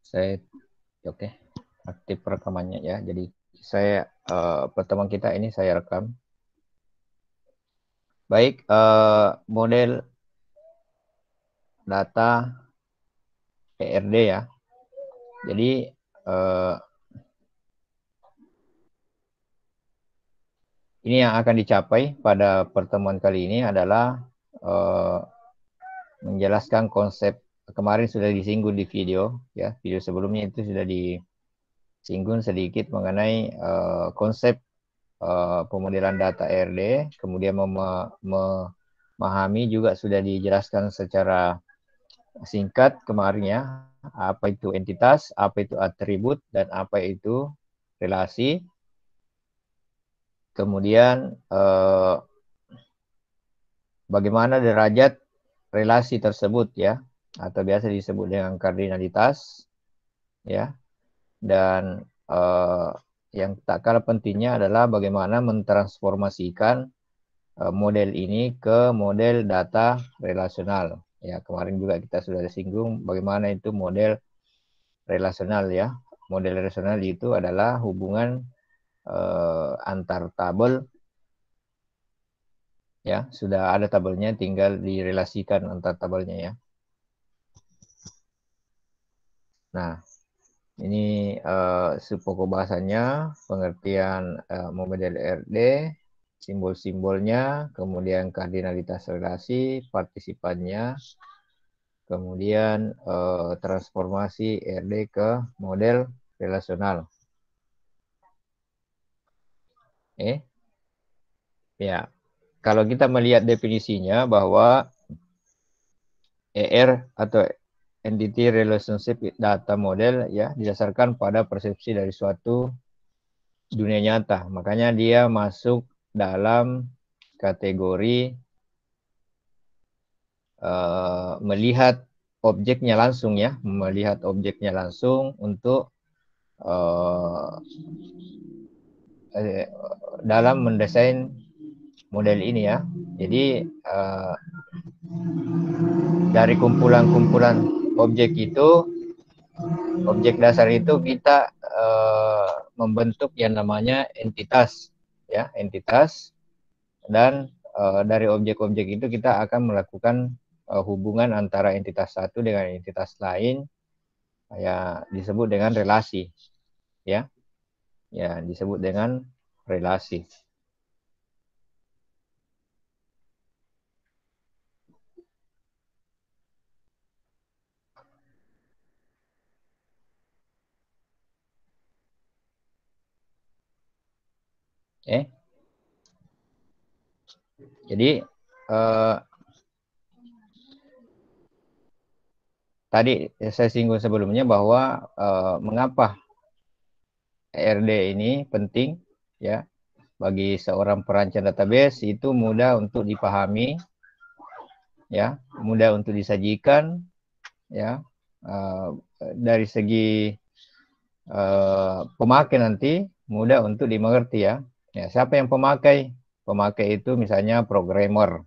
Saya oke, aktif rekamannya ya. Jadi saya pertemuan kita ini saya rekam. Baik, model data ERD ya. Jadi ini yang akan dicapai pada pertemuan kali ini adalah menjelaskan konsep. Kemarin sudah disinggung di video ya. Video sebelumnya itu sudah disinggung sedikit mengenai konsep pemodelan data ERD, kemudian memahami juga sudah dijelaskan secara singkat kemarin ya, apa itu entitas, apa itu atribut, dan apa itu relasi. Kemudian bagaimana derajat relasi tersebut ya, atau biasa disebut dengan kardinalitas ya. Dan yang tak kalah pentingnya adalah bagaimana mentransformasikan model ini ke model data relasional. Ya, kemarin juga kita sudah singgung bagaimana itu model relasional ya. Model relasional itu adalah hubungan antar tabel ya, sudah ada tabelnya tinggal direlasikan antar tabelnya ya. Nah, ini pokok bahasanya, pengertian model RD, simbol-simbolnya, kemudian kardinalitas relasi, partisipannya, kemudian transformasi RD ke model relasional. Ya, kalau kita melihat definisinya bahwa ER atau Entity Relationship Data Model ya didasarkan pada persepsi dari suatu dunia nyata. Makanya dia masuk dalam kategori melihat objeknya langsung ya, melihat objeknya langsung untuk dalam mendesain model ini ya. Jadi dari kumpulan-kumpulan objek itu, objek dasar itu kita membentuk yang namanya entitas ya, entitas. Dan dari objek-objek itu kita akan melakukan hubungan antara entitas satu dengan entitas lain ya, disebut dengan relasi ya. Ya, disebut dengan relasi. Jadi tadi saya singgung sebelumnya bahwa mengapa ERD ini penting ya bagi seorang perancang database. Itu mudah untuk dipahami ya, mudah untuk disajikan ya, dari segi pemakai nanti mudah untuk dimengerti ya. Ya, siapa yang pemakai? Pemakai itu misalnya programmer.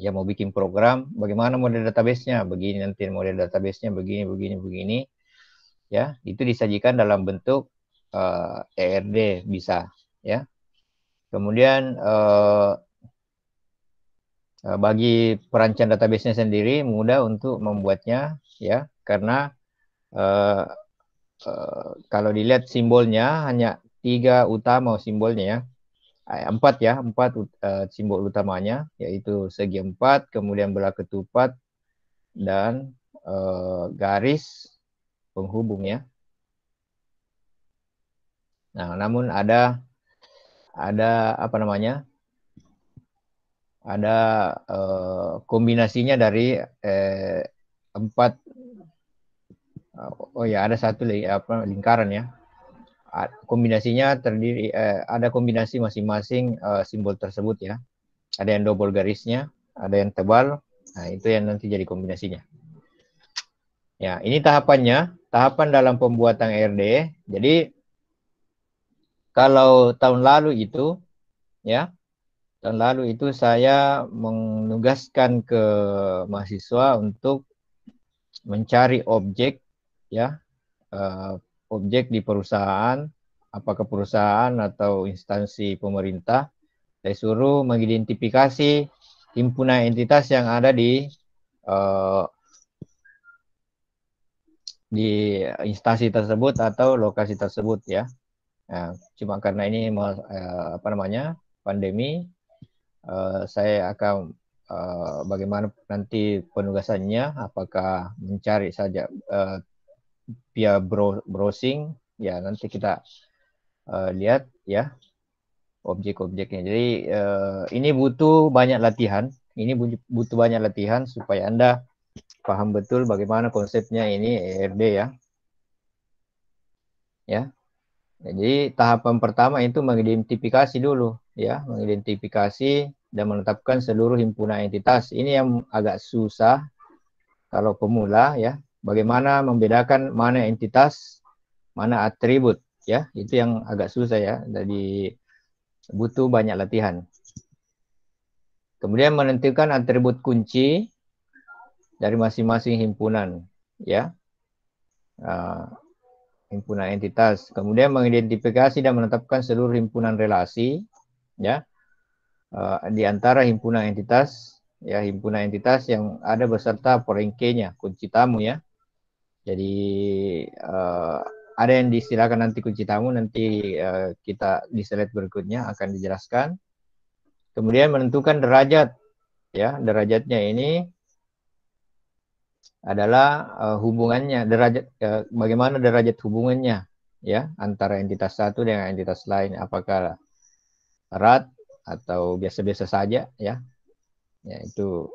Ya mau bikin program, bagaimana model database-nya? Begini nanti model database-nya begini. Ya, itu disajikan dalam bentuk ERD bisa ya. Kemudian bagi perancang database-nya sendiri mudah untuk membuatnya ya, karena kalau dilihat simbolnya hanya 3 utama simbolnya ya. 4 ya, 4 simbol utamanya, yaitu segi 4, kemudian belah ketupat, dan garis penghubung ya. Nah, namun ada apa namanya? Ada kombinasinya dari 4. Oh ya, ada satu lagi apa lingkaran ya. Kombinasinya terdiri ada kombinasi masing-masing simbol tersebut ya. Ada yang double garisnya, ada yang tebal. Nah, itu yang nanti jadi kombinasinya. Ya, ini tahapannya, tahapan dalam pembuatan RD. Jadi kalau tahun lalu itu ya, tahun lalu itu saya menugaskan ke mahasiswa untuk mencari objek ya objek di perusahaan, apakah perusahaan atau instansi pemerintah, saya suruh mengidentifikasi himpunan entitas yang ada di instansi tersebut atau lokasi tersebut ya. Nah, cuma karena ini pandemi, saya akan bagaimana nanti penugasannya, apakah mencari saja via browsing ya, nanti kita lihat ya objek-objeknya. Jadi ini butuh banyak latihan. Ini butuh banyak latihan supaya Anda paham betul bagaimana konsepnya ini ERD ya. Ya. Jadi tahapan pertama itu mengidentifikasi dulu ya, mengidentifikasi dan menetapkan seluruh himpunan entitas. Ini yang agak susah kalau pemula ya. Bagaimana membedakan mana entitas, mana atribut ya. Itu yang agak susah ya. Jadi butuh banyak latihan. Kemudian menentukan atribut kunci dari masing-masing himpunan ya. Himpunan entitas. Kemudian mengidentifikasi dan menetapkan seluruh himpunan relasi ya di antara himpunan entitas ya, himpunan entitas yang ada beserta porenke-nya, kunci tamu ya. Jadi ada yang diistilahkan nanti kunci tamu, nanti kita di slide berikutnya akan dijelaskan. Kemudian menentukan derajat ya, derajatnya ini adalah hubungannya, derajat bagaimana derajat hubungannya ya antara entitas satu dengan entitas lain, apakah erat atau biasa-biasa saja ya. Ya itu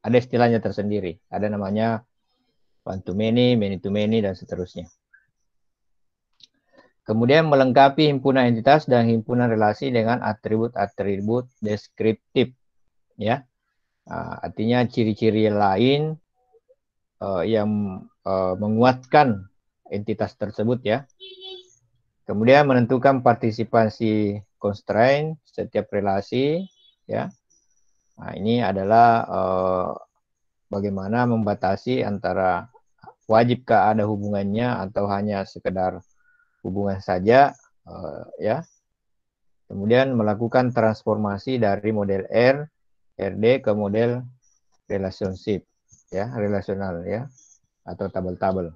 ada istilahnya tersendiri, ada namanya one to many, many to many dan seterusnya. Kemudian melengkapi himpunan entitas dan himpunan relasi dengan atribut-atribut deskriptif ya. Artinya ciri-ciri lain yang menguatkan entitas tersebut ya. Kemudian menentukan partisipasi constraint setiap relasi ya. Nah, ini adalah bagaimana membatasi antara wajibkah ada hubungannya atau hanya sekedar hubungan saja ya. Kemudian melakukan transformasi dari model RD ke model relationship ya, relasional ya, atau tabel-tabel.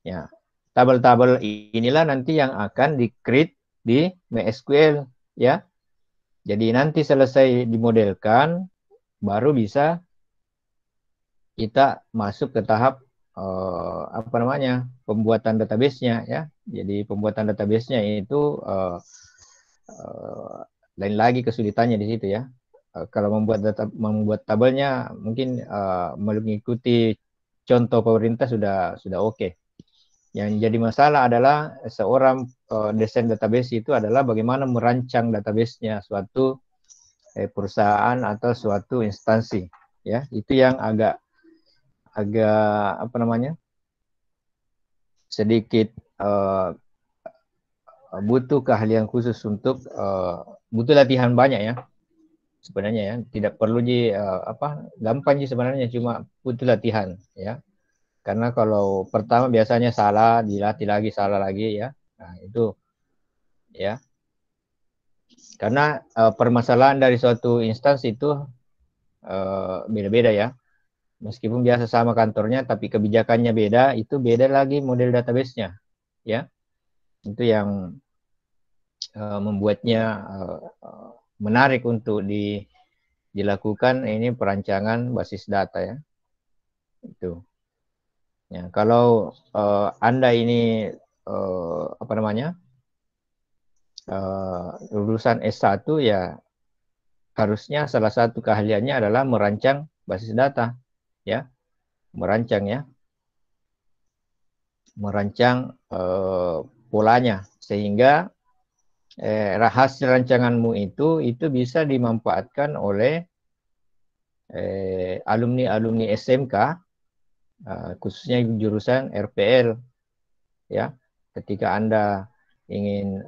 Ya. Tabel-tabel inilah nanti yang akan di-create di MySQL ya. Jadi nanti selesai dimodelkan baru bisa kita masuk ke tahap pembuatan database-nya ya. Jadi pembuatan database-nya itu lain lagi kesulitannya di situ ya. Kalau membuat tabelnya mungkin mengikuti contoh pemerintah sudah oke. Yang jadi masalah adalah seorang desain database itu adalah bagaimana merancang database-nya suatu perusahaan atau suatu instansi ya. Itu yang agak sedikit butuh keahlian khusus untuk butuh latihan banyak ya sebenarnya ya. Tidak perlu gampang sih sebenarnya, cuma butuh latihan ya. Karena kalau pertama biasanya salah, dilatih lagi, salah lagi ya. Nah, itu ya. Karena permasalahan dari suatu instansi itu beda-beda ya. Meskipun biasa sama kantornya, tapi kebijakannya beda, itu beda lagi model database-nya ya. Itu yang membuatnya menarik untuk dilakukan ini perancangan basis data ya. Itu. Ya, kalau Anda ini lulusan S1 ya, harusnya salah satu keahliannya adalah merancang basis data ya, merancang polanya sehingga hasil rancanganmu itu bisa dimanfaatkan oleh alumni SMK khususnya jurusan RPL ya. Ketika Anda ingin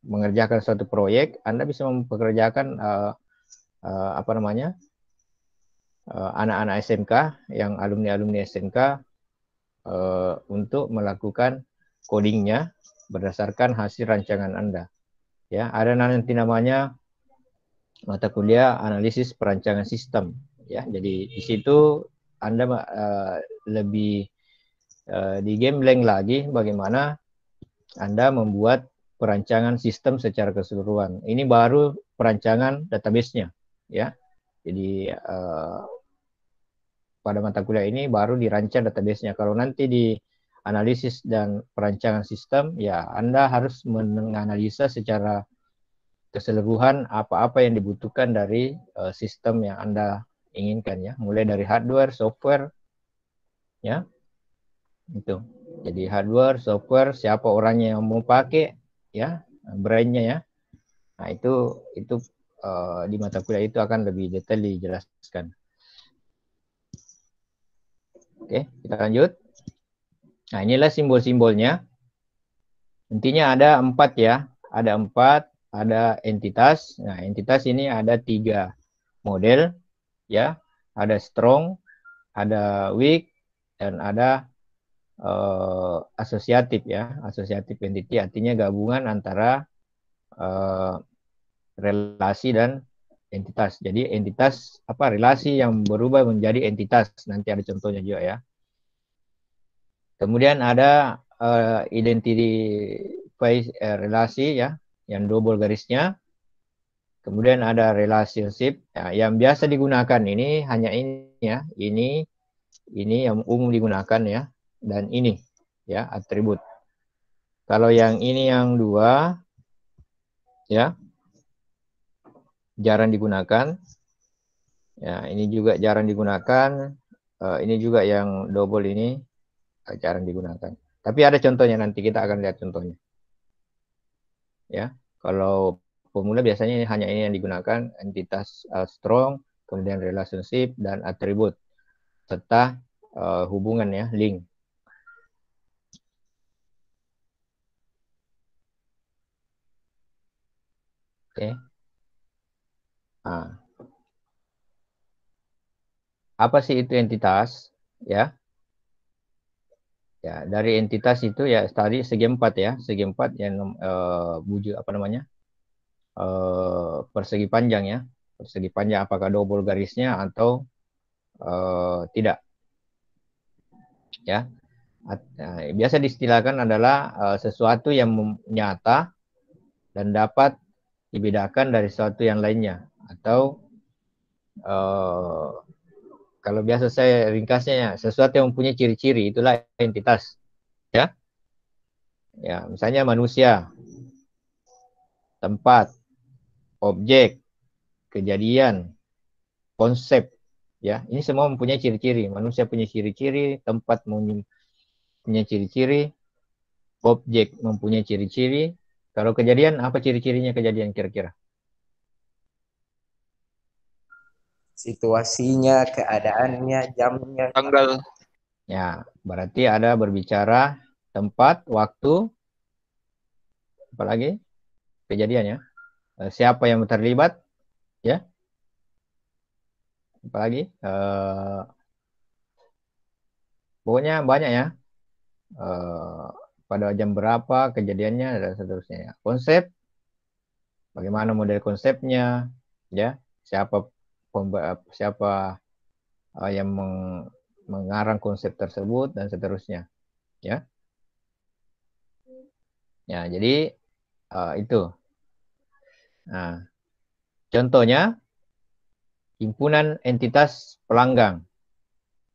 mengerjakan suatu proyek, Anda bisa mempekerjakan anak-anak SMK, yang alumni-alumni SMK untuk melakukan codingnya berdasarkan hasil rancangan Anda. Ya, ada nanti namanya mata kuliah analisis perancangan sistem. Ya, jadi di situ Anda lebih digembleng lagi bagaimana Anda membuat perancangan sistem secara keseluruhan. Ini baru perancangan database-nya, ya. Jadi pada mata kuliah ini baru dirancang database-nya. Kalau nanti di analisis dan perancangan sistem, ya Anda harus menganalisa secara keseluruhan apa-apa yang dibutuhkan dari sistem yang Anda inginkan, ya. Mulai dari hardware, software, ya. Itu. Jadi hardware, software, siapa orangnya yang mau pakai, ya, brandnya, ya. Nah, itu di mata kuliah itu akan lebih detail dijelaskan. Oke, kita lanjut. Nah, inilah simbol-simbolnya. Intinya ada 4, ya. Ada 4, ada entitas. Nah, entitas ini ada 3 model, ya. Ada strong, ada weak, dan ada asosiatif, ya. Asosiatif entity artinya gabungan antara relasi dan entitas. Jadi entitas relasi yang berubah menjadi entitas. Nanti ada contohnya juga, ya. Kemudian ada identify relasi, ya, yang double garisnya. Kemudian ada relationship, ya, yang biasa digunakan ini hanya ini, ya. Ini yang umum digunakan, ya. Dan ini, ya, atribut. Kalau yang ini yang 2, ya, jarang digunakan. Ya, ini juga jarang digunakan. Ini juga yang double ini jarang digunakan. Tapi ada contohnya, nanti kita akan lihat contohnya. Ya, kalau formula biasanya hanya ini yang digunakan, entitas strong, kemudian relationship dan atribut serta hubungan, ya, link. Oke. Nah, apa sih itu entitas? Ya. Ya, dari entitas itu ya tadi segi 4, ya. Segi 4 yang wujud persegi panjang, ya. Persegi panjang apakah double garisnya atau tidak, ya. Biasa diistilahkan adalah sesuatu yang nyata dan dapat dibedakan dari sesuatu yang lainnya, atau kalau biasa saya ringkasnya, ya, sesuatu yang mempunyai ciri-ciri, itulah entitas, ya. Ya, misalnya manusia, tempat, objek, kejadian, konsep, ya. Ini semua mempunyai ciri-ciri. Manusia punya ciri-ciri, tempat punya ciri-ciri, objek mempunyai ciri-ciri. Kalau kejadian, apa ciri-cirinya kejadian kira-kira? Situasinya, keadaannya, jamnya. Tanggal. Ya, berarti ada berbicara tempat, waktu, apalagi kejadiannya. Siapa yang terlibat, ya. Apalagi pokoknya banyak, ya. Pada jam berapa kejadiannya dan seterusnya, ya. Konsep, bagaimana model konsepnya, ya. Siapa yang mengarang konsep tersebut dan seterusnya, ya. Ya, jadi itu. Nah, contohnya himpunan entitas pelanggan,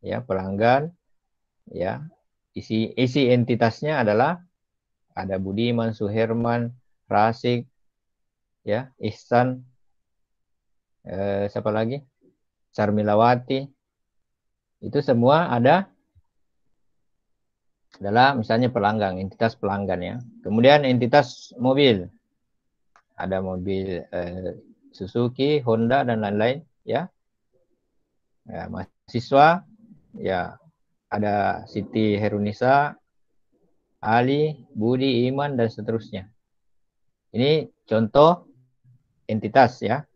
ya, pelanggan, ya. Isi entitasnya adalah ada Budiman, Suherman, Rasik, ya, Ihsan, siapa lagi? Sarmilawati. Itu semua adalah misalnya pelanggan, entitas pelanggan, ya. Kemudian entitas mobil. Ada mobil Suzuki, Honda dan lain-lain, ya. Ya, mahasiswa, ya, ada Siti Herunisa, Ali, Budi, Iman dan seterusnya. Ini contoh entitas, ya.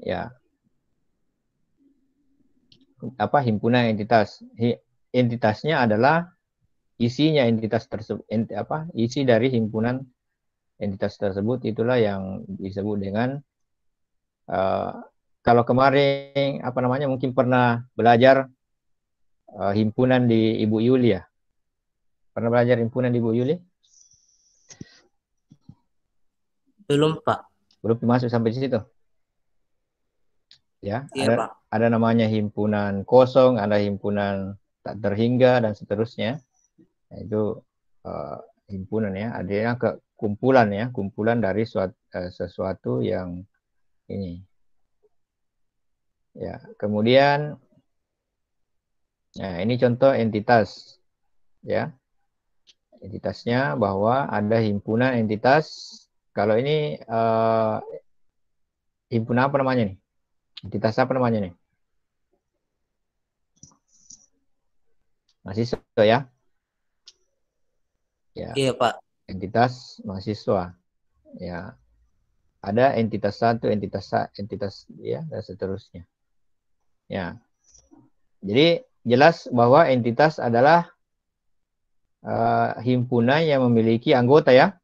Ya. himpunan entitas. Entitasnya adalah isinya entitas tersebut, isi dari himpunan entitas tersebut, itulah yang disebut dengan kalau kemarin mungkin pernah belajar himpunan di Ibu Yuli ya. Pernah belajar himpunan di Ibu Yuli? Belum, Pak. Belum masuk sampai di situ. Ya, Iya, Pak. ada namanya himpunan kosong, ada himpunan tak terhingga dan seterusnya. Nah, itu himpunan ya, adanya kumpulan dari sesuatu yang ini. Ya, kemudian ini contoh entitas ya. Entitasnya bahwa ada himpunan entitas. Kalau ini himpunan apa namanya nih? Entitas apa namanya nih? Mahasiswa ya. Ya. Iya, Pak. Entitas mahasiswa. Ya. Ada entitas satu, entitas ya dan seterusnya. Ya. Jadi jelas bahwa entitas adalah himpunan yang memiliki anggota ya.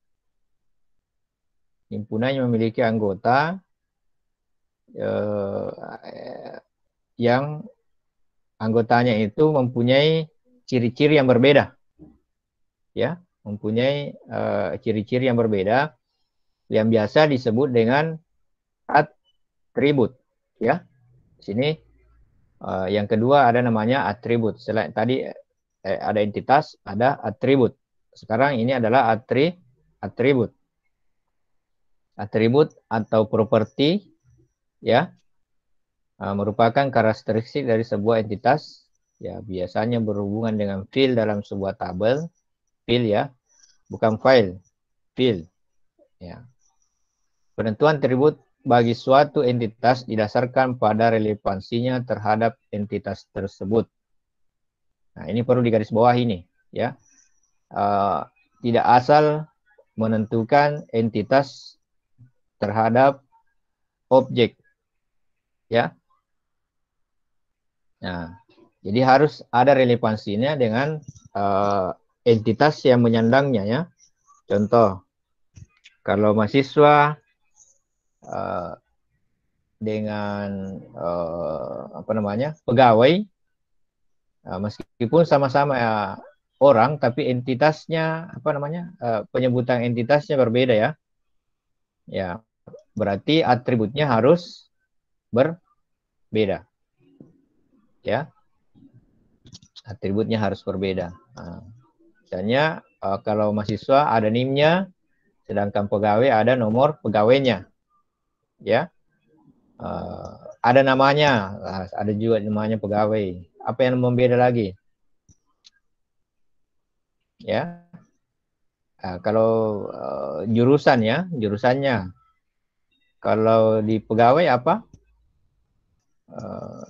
Himpunan yang memiliki anggota yang anggotanya itu mempunyai ciri-ciri yang berbeda. Ya, mempunyai ciri-ciri yang berbeda yang biasa disebut dengan atribut. Ya. Di sini yang kedua ada namanya atribut. Selain tadi ada entitas, ada atribut. Sekarang ini adalah atribut. Atribut atau properti ya merupakan karakteristik dari sebuah entitas ya, biasanya berhubungan dengan field dalam sebuah tabel. Field ya, bukan file. Field ya. Penentuan atribut bagi suatu entitas didasarkan pada relevansinya terhadap entitas tersebut. Nah, ini perlu digarisbawahi nih ya. Tidak asal menentukan entitas terhadap objek ya. Nah, jadi harus ada relevansinya dengan entitas yang menyandangnya ya. Contoh, kalau mahasiswa dengan pegawai, meskipun sama-sama orang, tapi entitasnya penyebutan entitasnya berbeda ya. Ya, berarti atributnya harus berbeda. Ya, atributnya harus berbeda. Misalnya kalau mahasiswa ada NIM-nya, sedangkan pegawai ada nomor pegawainya. Ya, ada namanya, ada juga namanya pegawai. Apa yang membeda lagi? Ya, kalau jurusannya. Kalau di pegawai apa?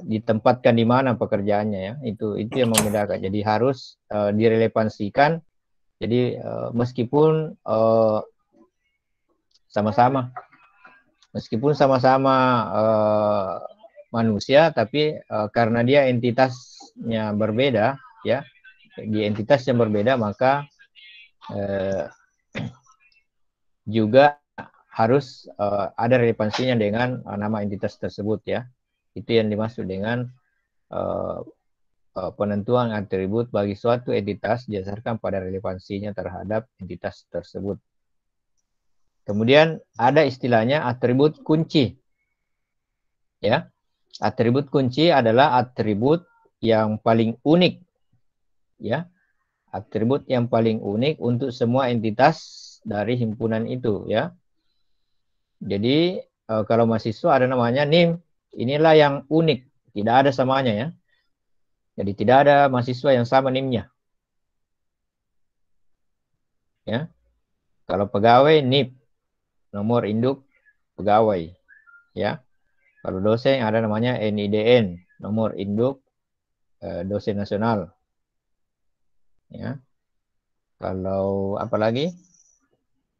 Ditempatkan di mana pekerjaannya ya, itu yang membedakan. Jadi harus direlevansikan. Jadi meskipun sama-sama manusia, tapi karena dia entitasnya berbeda ya, di entitas yang berbeda, maka juga harus ada relevansinya dengan nama entitas tersebut ya. Itu yang dimaksud dengan penentuan atribut bagi suatu entitas didasarkan pada relevansinya terhadap entitas tersebut. Kemudian ada istilahnya atribut kunci. Ya. Atribut kunci adalah atribut yang paling unik. Ya. Atribut yang paling unik untuk semua entitas dari himpunan itu ya. Jadi kalau mahasiswa ada namanya NIM. Inilah yang unik, tidak ada samanya ya. Jadi tidak ada mahasiswa yang sama NIM-nya. Ya. Kalau pegawai NIP, nomor induk pegawai. Ya. Kalau dosen ada namanya NIDN, nomor induk dosen nasional. Ya. Kalau apa lagi?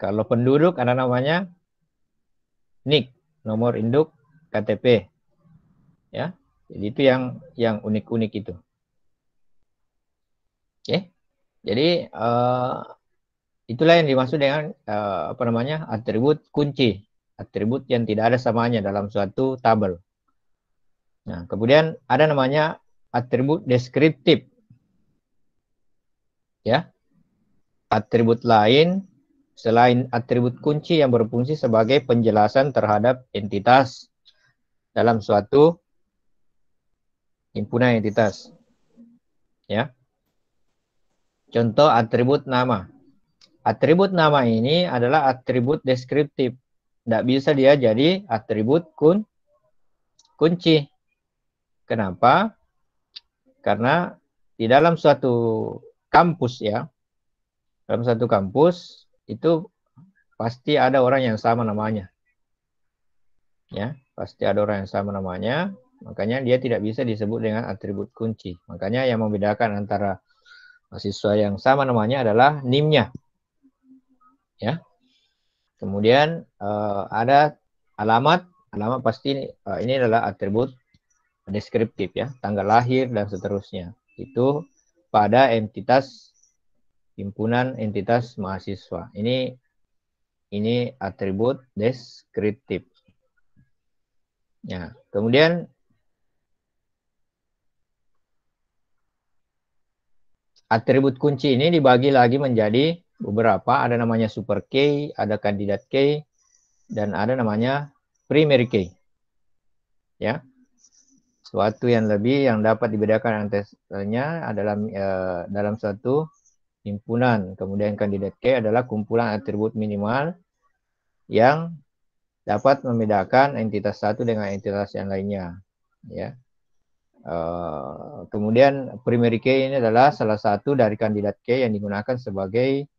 Kalau penduduk ada namanya NIK, nomor induk KTP. Ya. Jadi itu yang unik-unik itu. Oke. Jadi itulah yang dimaksud dengan atribut kunci, atribut yang tidak ada samanya dalam suatu tabel. Nah, kemudian ada namanya atribut deskriptif. Ya. Atribut lain selain atribut kunci yang berfungsi sebagai penjelasan terhadap entitas dalam suatu himpunan entitas. Ya. Contoh atribut nama. Atribut nama ini adalah atribut deskriptif. Tidak bisa dia jadi atribut kunci. Kenapa? Karena di dalam suatu kampus ya, dalam satu kampus itu pasti ada orang yang sama namanya. Ya, pasti ada orang yang sama namanya, makanya dia tidak bisa disebut dengan atribut kunci. Makanya yang membedakan antara mahasiswa yang sama namanya adalah NIM-nya. Ya. Kemudian ada alamat pasti ini adalah atribut deskriptif ya, tanggal lahir dan seterusnya. Itu pada entitas himpunan entitas mahasiswa. Ini atribut deskriptif. Ya, kemudian atribut kunci ini dibagi lagi menjadi beberapa, ada namanya super key, ada kandidat key, dan ada namanya primary key. Ya. Suatu yang lebih yang dapat dibedakan antaranya adalah dalam suatu himpunan. Kemudian kandidat key adalah kumpulan atribut minimal yang dapat membedakan entitas satu dengan entitas yang lainnya. Ya. Kemudian primary key ini adalah salah satu dari kandidat key yang digunakan sebagai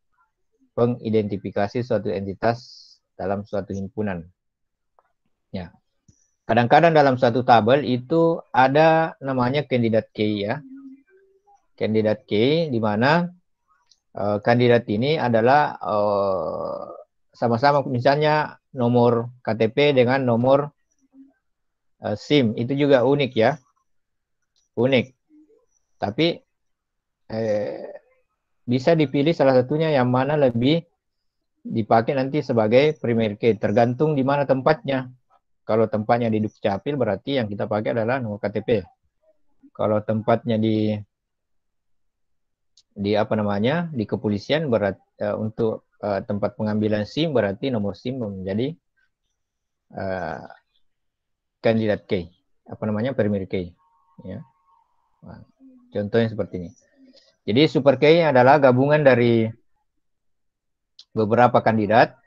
pengidentifikasi suatu entitas dalam suatu himpunan. Ya. Kadang-kadang dalam suatu tabel itu ada namanya kandidat key ya. Kandidat key di mana kandidat ini adalah sama-sama misalnya nomor KTP dengan nomor SIM. Itu juga unik ya. Unik. Tapi bisa dipilih salah satunya yang mana lebih dipakai nanti sebagai primary key. Tergantung di mana tempatnya. Kalau tempatnya di Dukcapil berarti yang kita pakai adalah nomor KTP. Kalau tempatnya di di kepolisian berarti untuk tempat pengambilan SIM berarti nomor SIM menjadi kandidat key. Primary key. Ya. Nah, contohnya seperti ini. Jadi super key adalah gabungan dari beberapa kandidat,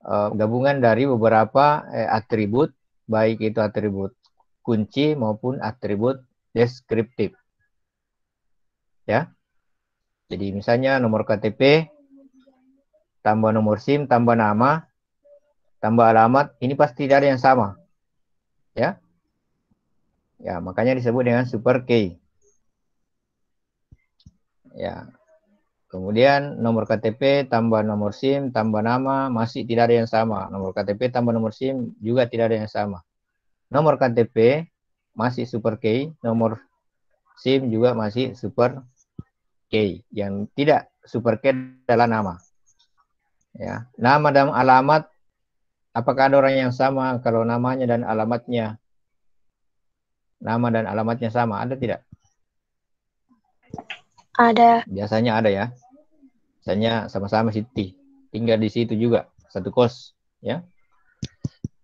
gabungan dari beberapa atribut, baik itu atribut kunci maupun atribut deskriptif. Ya. Jadi misalnya nomor KTP tambah nomor SIM tambah nama tambah alamat, ini pasti tidak ada yang sama. Ya. Ya, makanya disebut dengan super key. Ya. Kemudian nomor KTP tambah nomor SIM tambah nama masih tidak ada yang sama. Nomor KTP tambah nomor SIM juga tidak ada yang sama. Nomor KTP masih super key, nomor SIM juga masih super key. Yang tidak super key adalah nama. Ya, nama dan alamat, apakah ada orang yang sama kalau namanya dan alamatnya? Nama dan alamatnya sama, ada tidak? Ada. Biasanya ada ya. Biasanya sama-sama Siti. Tinggal di situ juga, satu kos, ya.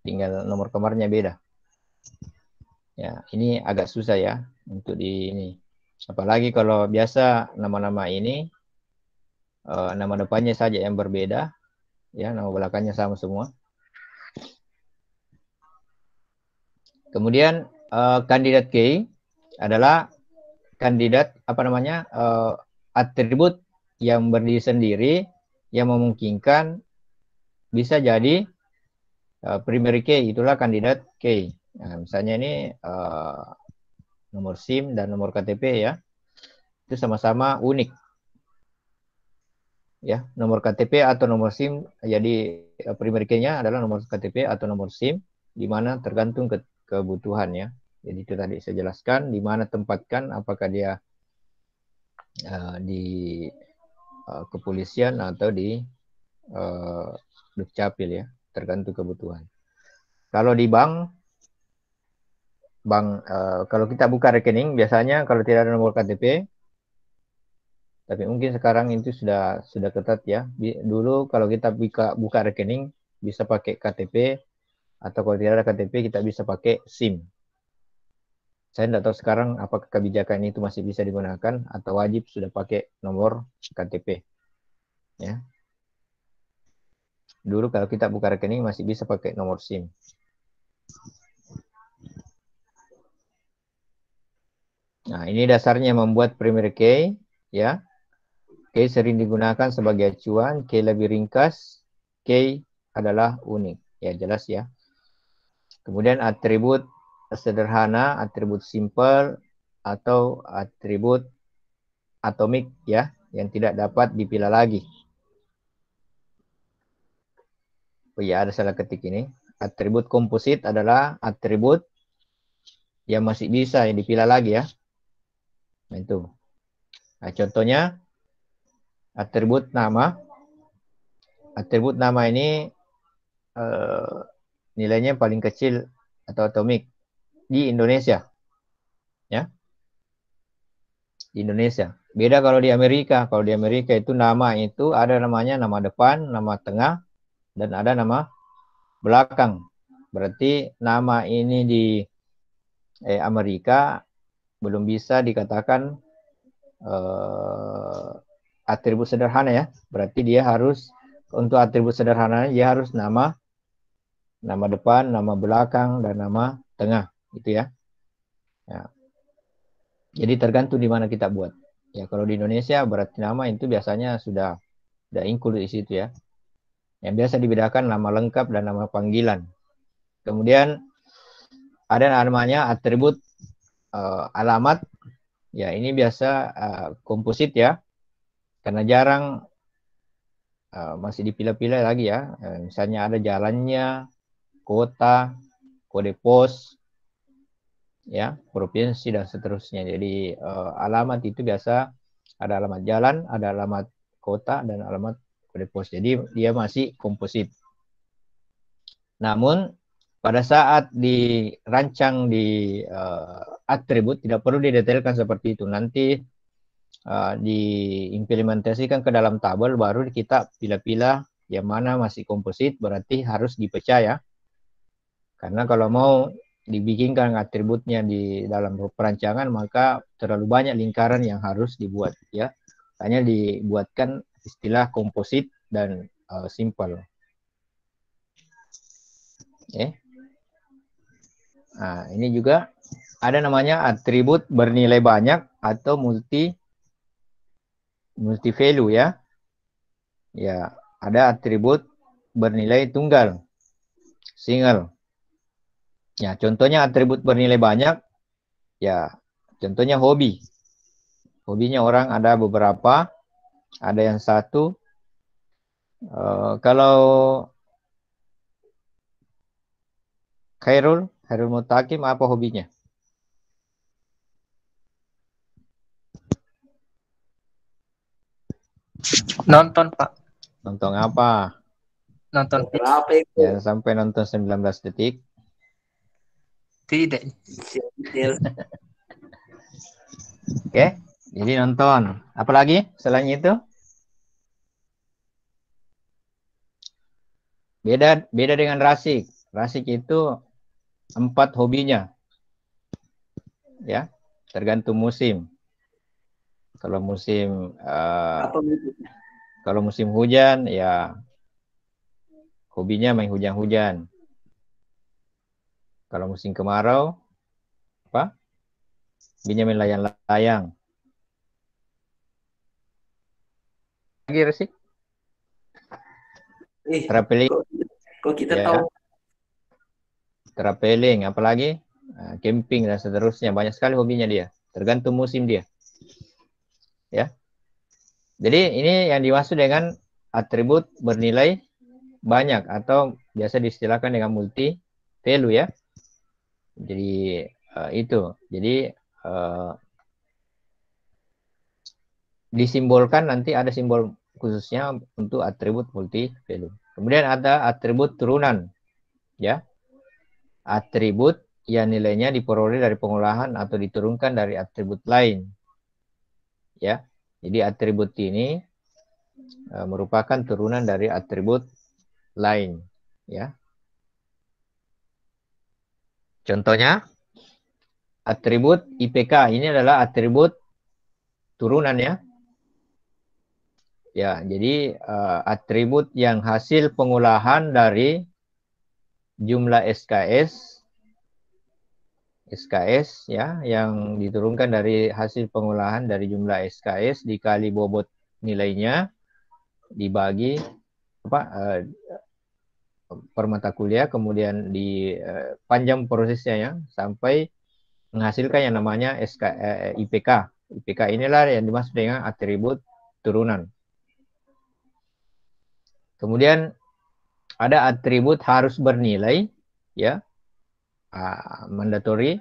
Tinggal nomor kamarnya beda. Ya, ini agak susah ya untuk di ini. Apalagi kalau biasa nama-nama ini nama depannya saja yang berbeda, ya, nama belakangnya sama semua. Kemudian kandidat key adalah kandidat atribut yang berdiri sendiri yang memungkinkan bisa jadi primary key, itulah kandidat key. Nah, misalnya ini nomor SIM dan nomor KTP ya, itu sama-sama unik. Ya, nomor KTP atau nomor SIM, jadi primary key-nya adalah nomor KTP atau nomor SIM, di mana tergantung ke kebutuhan ya. Jadi itu tadi saya jelaskan di mana tempatkan, apakah dia di kepolisian atau di Dukcapil ya, tergantung kebutuhan. Kalau di bank kalau kita buka rekening biasanya kalau tidak ada nomor KTP, tapi mungkin sekarang itu sudah ketat ya. Dulu kalau kita buka rekening bisa pakai KTP, atau kalau tidak ada KTP kita bisa pakai SIM. Saya tidak tahu sekarang apakah kebijakan itu masih bisa digunakan atau wajib sudah pakai nomor KTP. Ya. Dulu kalau kita buka rekening masih bisa pakai nomor SIM. Nah, ini dasarnya membuat primary key, ya. Key sering digunakan sebagai acuan, key lebih ringkas, key adalah unik. Ya, jelas ya. Kemudian atribut sederhana, atribut simple, atau atribut atomik ya, yang tidak dapat dipilah lagi. Oh ya, ada salah ketik ini. Atribut komposit adalah atribut yang masih bisa yang dipilah lagi ya. Nah, itu. Nah, contohnya atribut nama. Atribut nama ini nilainya paling kecil atau atomik di Indonesia. Ya. Di Indonesia. Beda kalau di Amerika. Kalau di Amerika itu nama itu ada namanya nama depan, nama tengah, dan ada nama belakang. Berarti nama ini di Amerika belum bisa dikatakan atribut sederhana ya. Berarti dia harus untuk atribut sederhana dia harus nama depan, nama belakang, dan nama tengah, gitu ya. Ya. Jadi tergantung di mana kita buat. Ya kalau di Indonesia berarti nama itu biasanya sudah include di situ ya. Yang biasa dibedakan nama lengkap dan nama panggilan. Kemudian ada namanya atribut alamat. Ya ini biasa komposit ya. Karena jarang masih dipilah-pilah lagi ya. Misalnya ada jalannya, kota, kode pos, ya, provinsi dan seterusnya. Jadi alamat itu biasa ada alamat jalan, ada alamat kota, dan alamat kode pos. Jadi dia masih komposit. Namun pada saat dirancang di atribut tidak perlu didetailkan seperti itu. Nanti diimplementasikan ke dalam tabel baru kita pilih-pilih yang mana masih komposit, berarti harus dipecah ya. Karena kalau mau dibikinkan atributnya di dalam perancangan maka terlalu banyak lingkaran yang harus dibuat ya. Hanya dibuatkan istilah komposit dan simple. Nah, ini juga ada namanya atribut bernilai banyak atau multi value ya. Ya, ada atribut bernilai tunggal, single. Ya, contohnya atribut bernilai banyak. Ya, contohnya hobi. Hobinya orang ada beberapa, ada yang satu. Kalau Khairul Mutakim apa hobinya? Nonton, Pak. Nonton apa? Nonton Berapa itu? Jangan sampai nonton 19 detik. tidak. Oke, jadi nonton. Apalagi selain itu? Beda dengan Rasik. Rasik itu 4 hobinya. Ya, tergantung musim. Kalau musim kalau musim hujan ya hobinya main hujan-hujan. Kalau musim kemarau apa? Hobinya main layang-layang. Lagi Rasik? Traveling. Kok kita ya, tahu? Traveling, apalagi camping dan seterusnya. Banyak sekali hobinya dia. Tergantung musim dia. Ya. Jadi ini yang dimaksud dengan atribut bernilai banyak atau biasa diistilahkan dengan multi value ya. Jadi itu. Jadi disimbolkan nanti ada simbol khususnya untuk atribut multi value. Kemudian ada atribut turunan, ya. Atribut yang nilainya diperoleh dari pengolahan atau diturunkan dari atribut lain, ya. Jadi atribut ini merupakan turunan dari atribut lain, ya. Contohnya atribut IPK ini adalah atribut turunan, ya. Ya, jadi atribut yang hasil pengolahan dari jumlah SKS ya, yang diturunkan dari hasil pengolahan dari jumlah SKS dikali bobot nilainya dibagi per mata kuliah, kemudian dipanjang prosesnya ya sampai menghasilkan yang namanya IPK. IPK inilah yang dimaksud dengan atribut turunan. Kemudian ada atribut harus bernilai, ya, mandatory.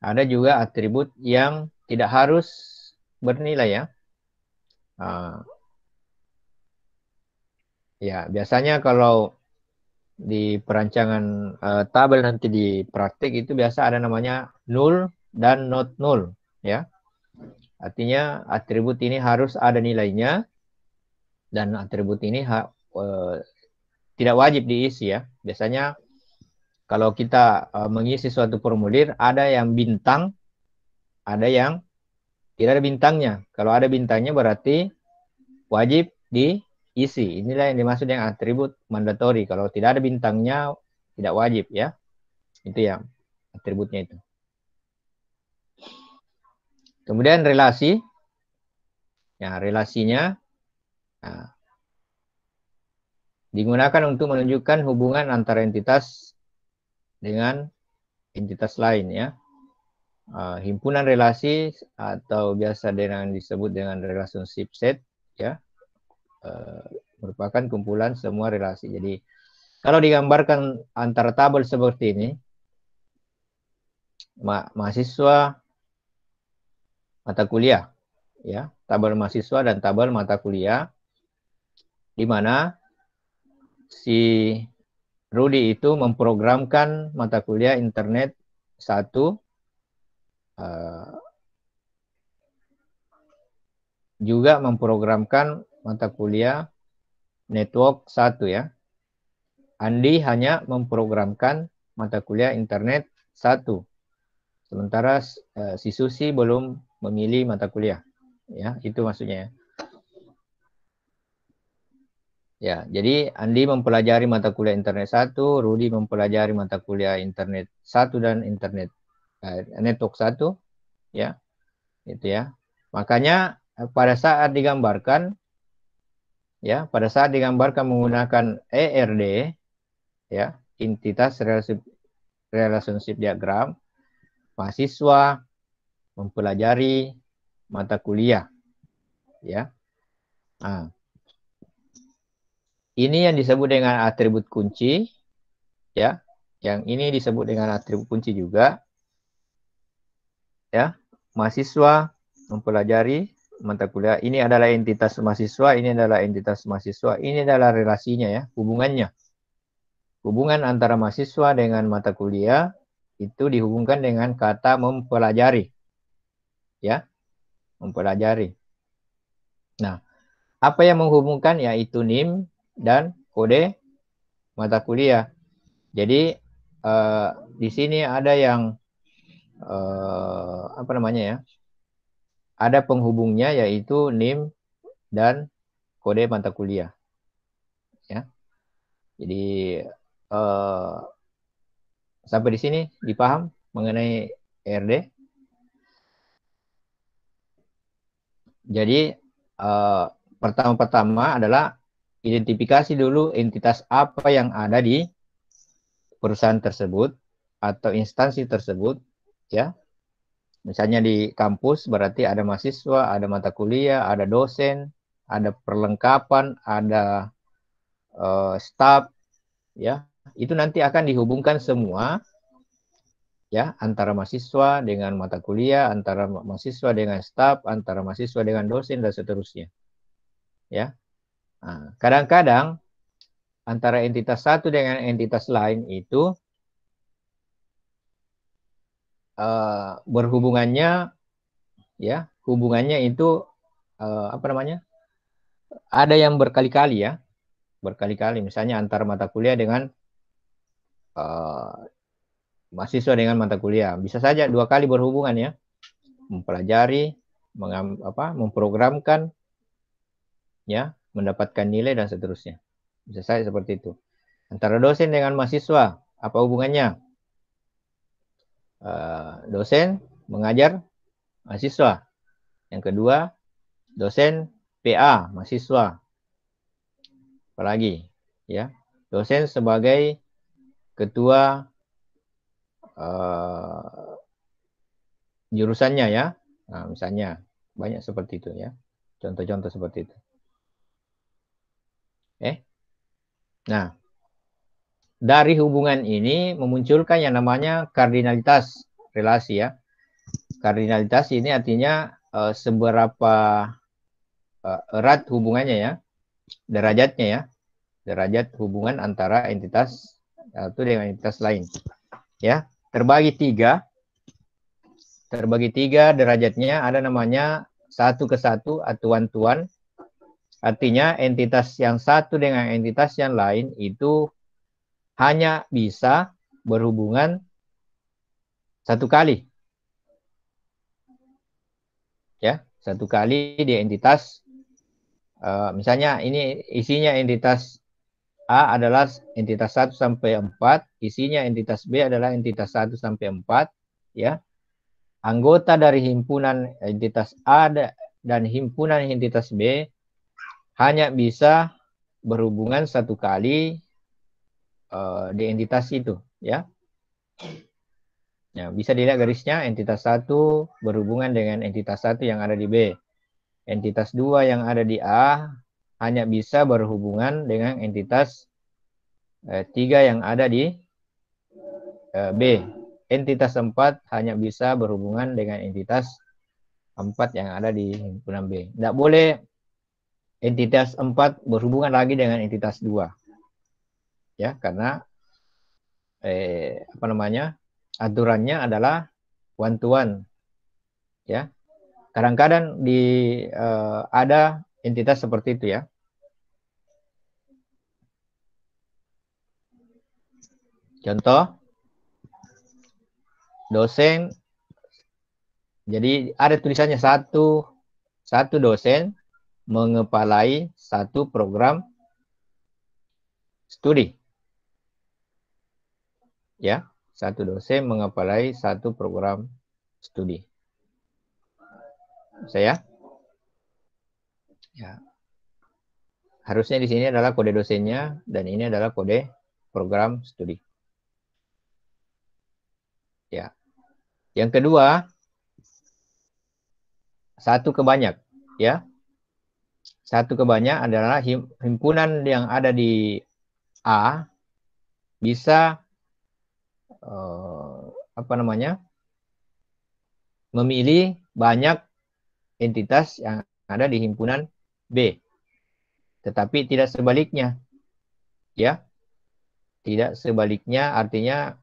Ada juga atribut yang tidak harus bernilai, ya. Ya, biasanya kalau di perancangan tabel nanti di praktik itu biasa ada namanya null dan not null, ya. Artinya atribut ini harus ada nilainya dan atribut ini tidak wajib diisi, ya. Biasanya kalau kita mengisi suatu formulir ada yang bintang, ada yang tidak ada bintangnya. Kalau ada bintangnya berarti wajib diisi. Inilah yang dimaksud dengan atribut mandatori. Kalau tidak ada bintangnya tidak wajib, ya. Itu ya atributnya itu. Kemudian relasi. Ya, relasinya digunakan untuk menunjukkan hubungan antara entitas dengan entitas lain, ya. Himpunan relasi atau biasa disebut dengan relationship set, ya, merupakan kumpulan semua relasi. Jadi kalau digambarkan antara tabel seperti ini, mahasiswa mata kuliah, ya, tabel mahasiswa dan tabel mata kuliah, di mana si Rudy itu memprogramkan mata kuliah internet 1, juga memprogramkan mata kuliah network 1, ya. Andi hanya memprogramkan mata kuliah internet 1. Sementara si Susi belum memilih mata kuliah. Ya, itu maksudnya. Ya, jadi Andi mempelajari mata kuliah internet 1, Rudy mempelajari mata kuliah internet 1 dan internet network 1, ya. Itu ya. Makanya pada saat digambarkan, ya, pada saat digambarkan menggunakan ERD, ya, entitas relationship diagram, mahasiswa mempelajari mata kuliah, ya. Nah, ini yang disebut dengan atribut kunci, ya. Yang ini disebut dengan atribut kunci juga, ya. Mahasiswa mempelajari mata kuliah. Ini adalah entitas mahasiswa, ini adalah entitas mahasiswa, ini adalah relasinya, ya, hubungannya. Hubungan antara mahasiswa dengan mata kuliah itu dihubungkan dengan kata mempelajari, ya, mempelajari. Nah, apa yang menghubungkan yaitu NIM dan kode mata kuliah. Jadi di sini ada yang apa namanya, ya? Ada penghubungnya yaitu NIM dan kode mata kuliah, ya. Jadi sampai di sini dipaham mengenai ERD. Jadi pertama-tama adalah identifikasi dulu entitas apa yang ada di perusahaan tersebut atau instansi tersebut, ya. Misalnya di kampus berarti ada mahasiswa, ada mata kuliah, ada dosen, ada perlengkapan, ada staf, ya. Itu nanti akan dihubungkan semua, ya, antara mahasiswa dengan mata kuliah, antara mahasiswa dengan staf, antara mahasiswa dengan dosen dan seterusnya. Ya. Nah, kadang-kadang antara entitas satu dengan entitas lain itu berhubungannya, ya, hubungannya itu apa namanya? Ada yang berkali-kali, ya, berkali-kali. Misalnya antara mata kuliah dengan mahasiswa dengan mata kuliah, bisa saja 2 kali berhubungan, ya, mempelajari, memprogramkan, ya, mendapatkan nilai dan seterusnya. Bisa saja seperti itu. Antara dosen dengan mahasiswa, apa hubungannya? Dosen mengajar mahasiswa. Yang kedua, dosen PA mahasiswa. Apalagi, ya, dosen sebagai ketua jurusannya, ya. Nah, misalnya banyak seperti itu, ya. Contoh-contoh seperti itu. Nah, dari hubungan ini memunculkan yang namanya kardinalitas relasi, ya. Kardinalitas ini artinya seberapa erat hubungannya, ya, derajatnya, ya, derajat hubungan antara entitas satu dengan entitas lain, ya. Terbagi tiga derajatnya, ada namanya 1 ke 1 atau one to one. Artinya entitas yang satu dengan entitas yang lain itu hanya bisa berhubungan 1 kali, ya, 1 kali di entitas. Misalnya ini isinya entitas A adalah entitas 1 sampai 4, isinya entitas B adalah entitas 1 sampai 4, ya. Anggota dari himpunan entitas A dan himpunan entitas B hanya bisa berhubungan 1 kali di entitas itu, ya. Nah, bisa dilihat garisnya, entitas 1 berhubungan dengan entitas 1 yang ada di B. Entitas 2 yang ada di A hanya bisa berhubungan dengan entitas 3 yang ada di B. Entitas 4 hanya bisa berhubungan dengan entitas 4 yang ada di himpunan B. Tidak boleh entitas 4 berhubungan lagi dengan entitas 2. Ya, karena aturannya adalah one to one. Ya. Kadang-kadang ada entitas seperti itu, ya. Contoh, dosen. Jadi ada tulisannya satu dosen mengepalai 1 program studi. Ya, 1 dosen mengepalai 1 program studi. Saya, ya. Harusnya di sini adalah kode dosennya dan ini adalah kode program studi. Ya. Yang kedua, 1 ke banyak, ya. 1 ke banyak adalah himpunan yang ada di A bisa memilih banyak entitas yang ada di himpunan B. Tetapi tidak sebaliknya. Ya. Tidak sebaliknya, artinya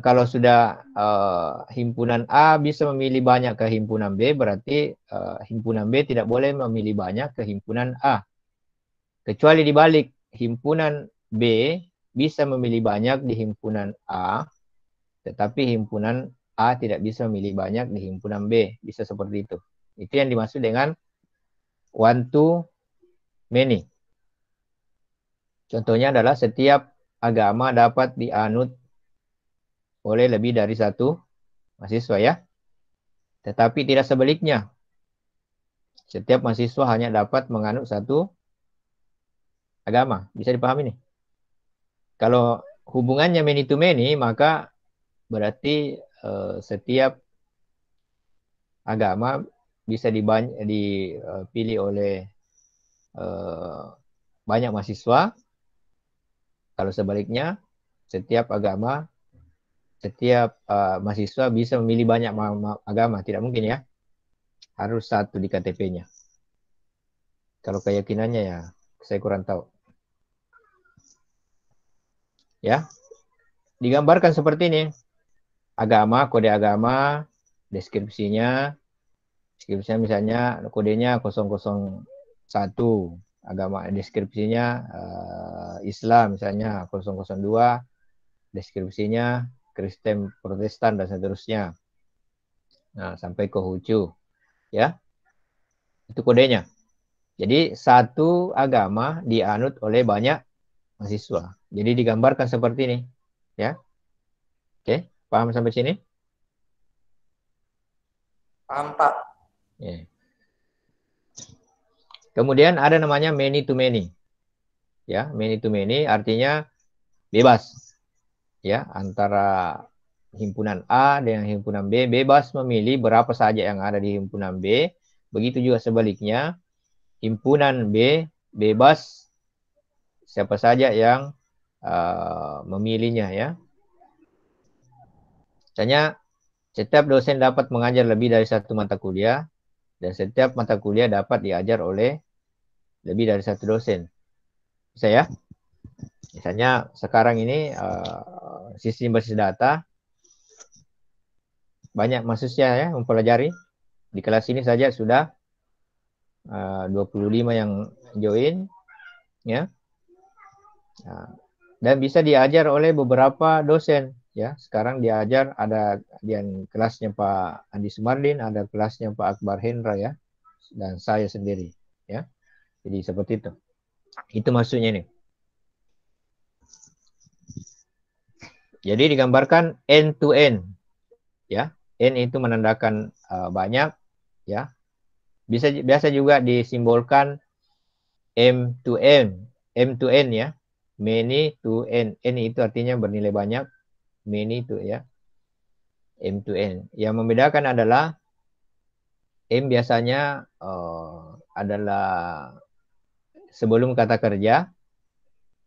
kalau sudah himpunan A bisa memilih banyak ke himpunan B, berarti himpunan B tidak boleh memilih banyak ke himpunan A. Kecuali dibalik, himpunan B bisa memilih banyak di himpunan A, tetapi himpunan A tidak bisa memilih banyak di himpunan B. Bisa seperti itu. Itu yang dimaksud dengan one to many. Contohnya adalah setiap agama dapat dianut oleh lebih dari 1 mahasiswa, ya. Tetapi tidak sebaliknya. Setiap mahasiswa hanya dapat menganut 1 agama. Bisa dipahami nih? Kalau hubungannya many to many, maka berarti setiap agama bisa dipilih oleh banyak mahasiswa. Kalau sebaliknya, setiap agama setiap mahasiswa bisa memilih banyak agama, tidak mungkin ya. Harus satu di KTP-nya. Kalau keyakinannya ya, saya kurang tahu. Ya, digambarkan seperti ini. Agama, kode agama, deskripsinya misalnya kodenya 001, agama deskripsinya Islam misalnya 002, deskripsinya Kristen, Protestan dan seterusnya. Nah, sampai ke Konghucu, ya. Itu kodenya. Jadi satu agama dianut oleh banyak mahasiswa. Jadi digambarkan seperti ini, ya. Oke, paham sampai sini? Paham, Pak. Ya. Kemudian ada namanya many to many. Ya, many to many artinya bebas. Ya, antara himpunan A dengan himpunan B bebas memilih berapa saja yang ada di himpunan B. Begitu juga sebaliknya, himpunan B bebas siapa saja yang memilihnya, ya. Misalnya setiap dosen dapat mengajar lebih dari satu mata kuliah dan setiap mata kuliah dapat diajar oleh lebih dari satu dosen. Bisa ya? Misalnya sekarang ini sistem berbasis data banyak mahasiswa ya mempelajari. Di kelas ini saja sudah 25 yang join, ya. Dan bisa diajar oleh beberapa dosen, ya. Sekarang diajar ada yang kelasnya Pak Andi Sumardin, ada kelasnya Pak Akbar Hendra, ya, dan saya sendiri, ya. Jadi seperti itu. Itu maksudnya ini. Jadi digambarkan end to end, ya. N itu menandakan banyak, ya. Biasa juga disimbolkan M to N, ya. Many to N. N itu artinya bernilai banyak, many to, ya. M to N. Yang membedakan adalah M biasanya adalah sebelum kata kerja,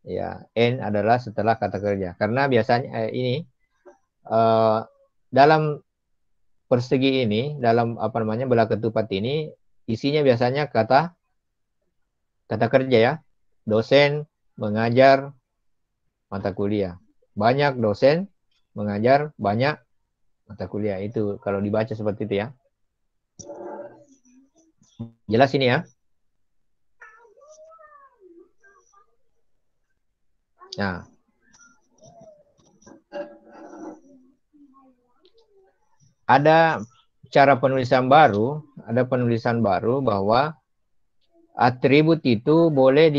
ya. N adalah setelah kata kerja. Karena biasanya ini dalam persegi ini, dalam belah ketupat ini isinya biasanya kata kerja, ya. Dosen mengajar mata kuliah. Banyak dosen mengajar banyak mata kuliah. Itu kalau dibaca seperti itu, ya. Jelas ini, ya. Nah, ada cara penulisan baru, bahwa atribut itu boleh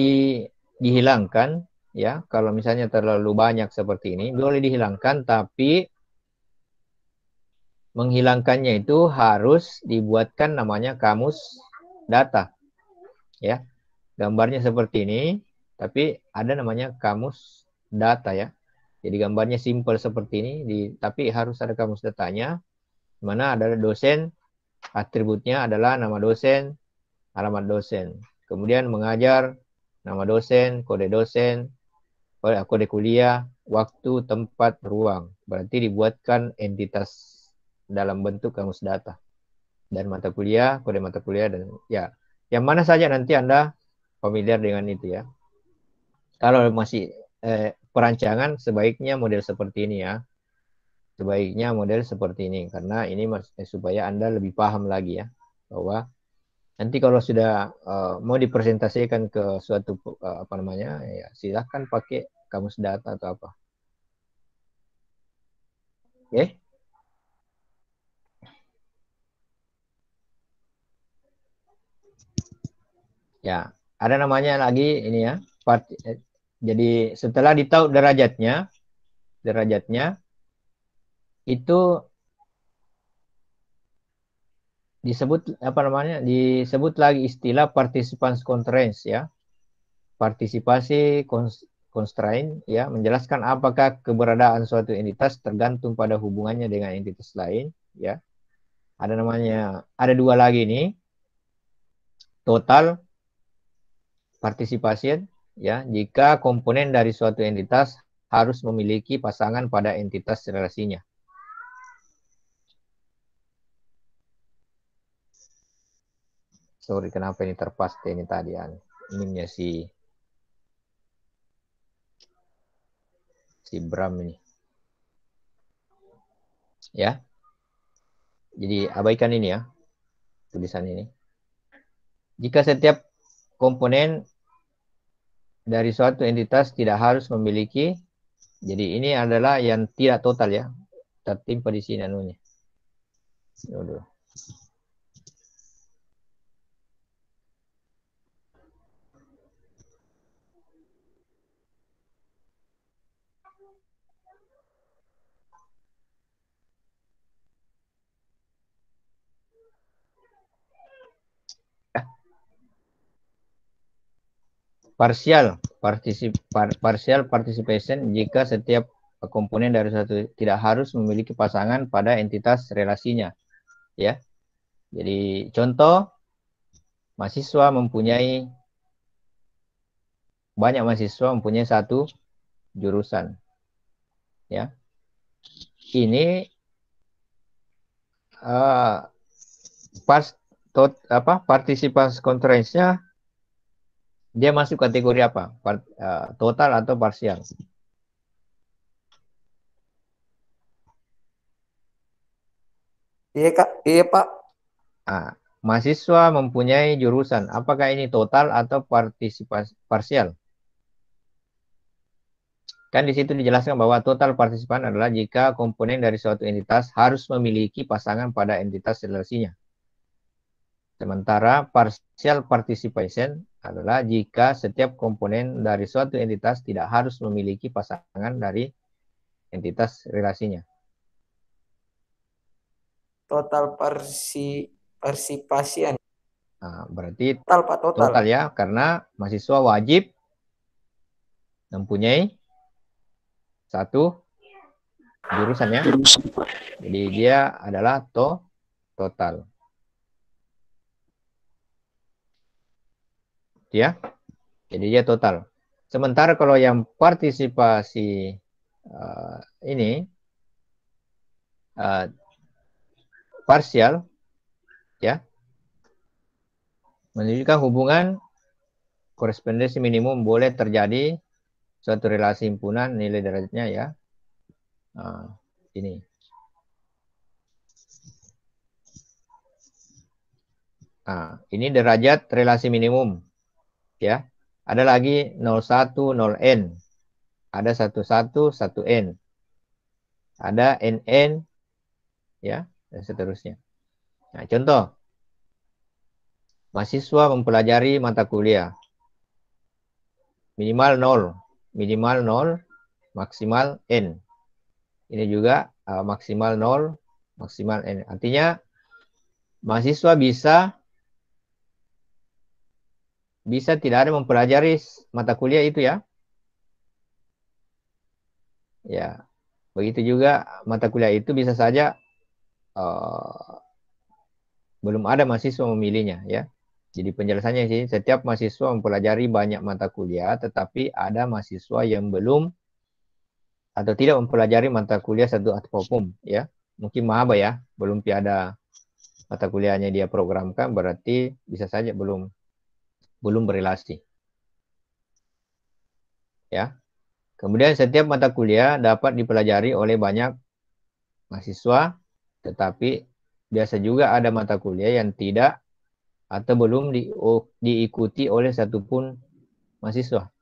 dihilangkan, ya. Kalau misalnya terlalu banyak seperti ini, boleh dihilangkan, tapi menghilangkannya itu harus dibuatkan namanya kamus data, ya. Gambarnya seperti ini, tapi ada namanya kamus data, ya. Jadi gambarnya simple seperti ini, tapi harus ada kamus datanya, mana ada dosen, atributnya adalah nama dosen, alamat dosen. Kemudian mengajar, nama dosen, kode kuliah, waktu, tempat, ruang. Berarti dibuatkan entitas dalam bentuk kamus data. Dan mata kuliah, kode mata kuliah, dan ya. Yang mana saja nanti Anda familiar dengan itu, ya. Kalau masih perancangan sebaiknya model seperti ini, ya. Sebaiknya model seperti ini, karena ini supaya Anda lebih paham lagi, ya, bahwa nanti kalau sudah mau dipresentasikan ke suatu ya silahkan pakai kamus data atau apa. Oke? Ya, ada namanya lagi ini, ya. Jadi setelah ditahu derajatnya itu disebut lagi istilah participants constraints, ya. Partisipasi constraint, ya, menjelaskan apakah keberadaan suatu entitas tergantung pada hubungannya dengan entitas lain, ya. Ada dua lagi nih. Total participation, ya, jika komponen dari suatu entitas harus memiliki pasangan pada entitas relasinya. Sorry, kenapa ini terpaste ini tadi? Ini si Bram ini. Ya. Jadi abaikan ini ya, tulisan ini. Jika setiap komponen dari suatu entitas tidak harus memiliki, jadi ini adalah yang tidak total ya. Tertimpa di sini anunya. Dulu. Partial participation jika setiap komponen dari suatu tidak harus memiliki pasangan pada entitas relasinya, ya. Jadi contoh, banyak mahasiswa mempunyai satu jurusan, ya. Ini partisipasi konferensinya dia masuk kategori apa? Total atau parsial? Iya Kak, iya Pak. Mahasiswa mempunyai jurusan. Apakah ini total atau partisipasi parsial? Kan di situ dijelaskan bahwa total partisipan adalah jika komponen dari suatu entitas harus memiliki pasangan pada entitas relasinya. Sementara partial participation adalah jika setiap komponen dari suatu entitas tidak harus memiliki pasangan dari entitas relasinya. Total partisipasi. Berarti Total Pak, total ya, karena mahasiswa wajib mempunyai satu jurusan ya. Jadi dia adalah total. Ya. Jadi dia total. Sementara kalau yang partisipasi ini parsial ya, menunjukkan hubungan korespondensi minimum boleh terjadi suatu relasi himpunan nilai derajatnya ya. Ini. Ini derajat relasi minimum ya. Ada lagi 01, 0N. Ada 11, 1N. Ada NN ya, dan seterusnya. Nah, contoh. Mahasiswa mempelajari mata kuliah. Minimal 0, maksimal N. Ini juga maksimal 0, maksimal N. Artinya mahasiswa bisa tidak ada mempelajari mata kuliah itu ya. Ya, begitu juga mata kuliah itu bisa saja belum ada mahasiswa memilihnya ya. Jadi penjelasannya sih, setiap mahasiswa mempelajari banyak mata kuliah, tetapi ada mahasiswa yang belum atau tidak mempelajari mata kuliah satu apapun ya. Mungkin maba ya, belum ada mata kuliahnya dia programkan, berarti bisa saja belum berelasi. Ya. Kemudian setiap mata kuliah dapat dipelajari oleh banyak mahasiswa, tetapi biasa juga ada mata kuliah yang tidak atau belum diikuti oleh satupun mahasiswa.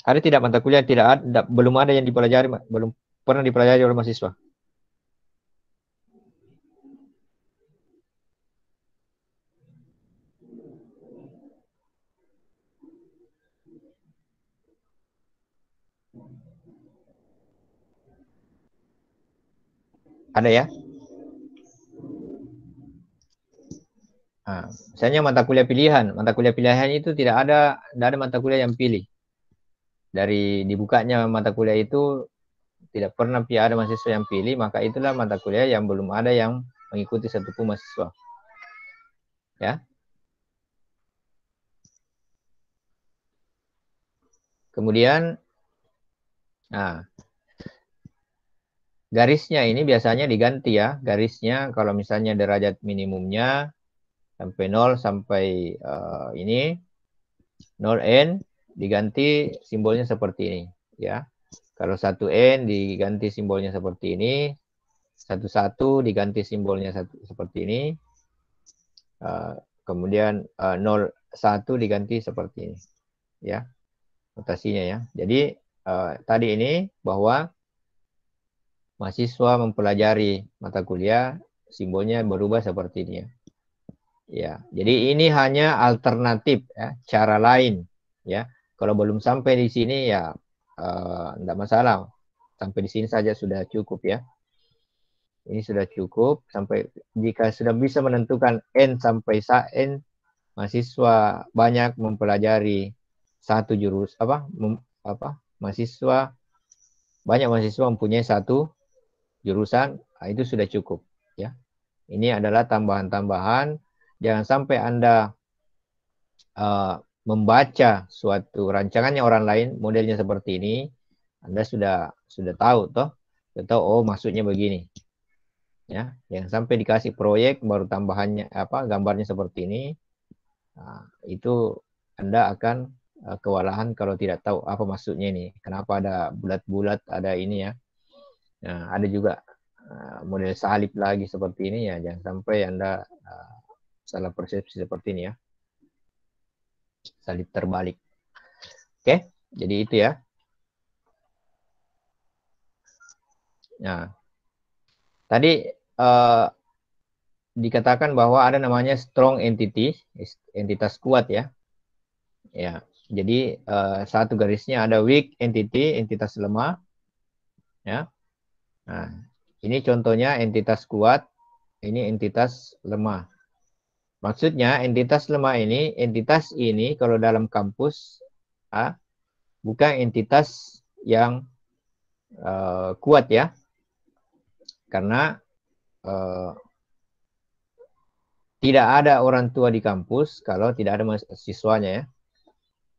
Ada tidak mata kuliah belum ada yang dipelajari, belum pernah dipelajari oleh mahasiswa? Ada ya? Misalnya mata kuliah pilihan. Mata kuliah pilihan itu tidak ada mata kuliah yang pilih. Dari dibukanya mata kuliah itu tidak pernah ada mahasiswa yang pilih, maka itulah mata kuliah yang belum ada yang mengikuti satupun mahasiswa. Ya. Kemudian Nah, garisnya ini biasanya diganti ya. Garisnya kalau misalnya derajat minimumnya sampai 0 sampai ini 0N diganti simbolnya seperti ini ya. Kalau 1N diganti simbolnya seperti ini, 11 diganti simbolnya seperti ini. Kemudian 01 diganti seperti ini ya. Notasinya ya. Jadi tadi ini bahwa mahasiswa mempelajari mata kuliah simbolnya berubah seperti ini ya. Ya, jadi ini hanya alternatif ya, cara lain ya. Kalau belum sampai di sini ya enggak masalah. Sampai di sini saja sudah cukup ya. Ini sudah cukup sampai jika sudah bisa menentukan N sampai N mahasiswa banyak mempelajari satu jurus mahasiswa banyak mahasiswa mempunyai satu jurusan, itu sudah cukup ya. Ini adalah tambahan-tambahan. Jangan sampai Anda membaca suatu rancangannya orang lain modelnya seperti ini, Anda sudah tahu toh, sudah tahu oh maksudnya begini. Ya, jangan sampai dikasih proyek baru tambahannya gambarnya seperti ini. Nah, itu Anda akan kewalahan kalau tidak tahu apa maksudnya ini. Kenapa ada bulat-bulat, ada ini ya. Nah, ada juga model salib lagi seperti ini ya. Jangan sampai Anda salah persepsi seperti ini ya. Salib terbalik. Oke, jadi itu ya. Nah, tadi dikatakan bahwa ada namanya strong entity, entitas kuat ya. Ya, jadi satu garisnya ada weak entity, entitas lemah. Ya. Nah, ini contohnya entitas kuat, ini entitas lemah. Maksudnya entitas lemah ini, entitas ini kalau dalam kampus bukan entitas yang kuat ya. Karena tidak ada orang tua di kampus kalau tidak ada mahasiswanya ya.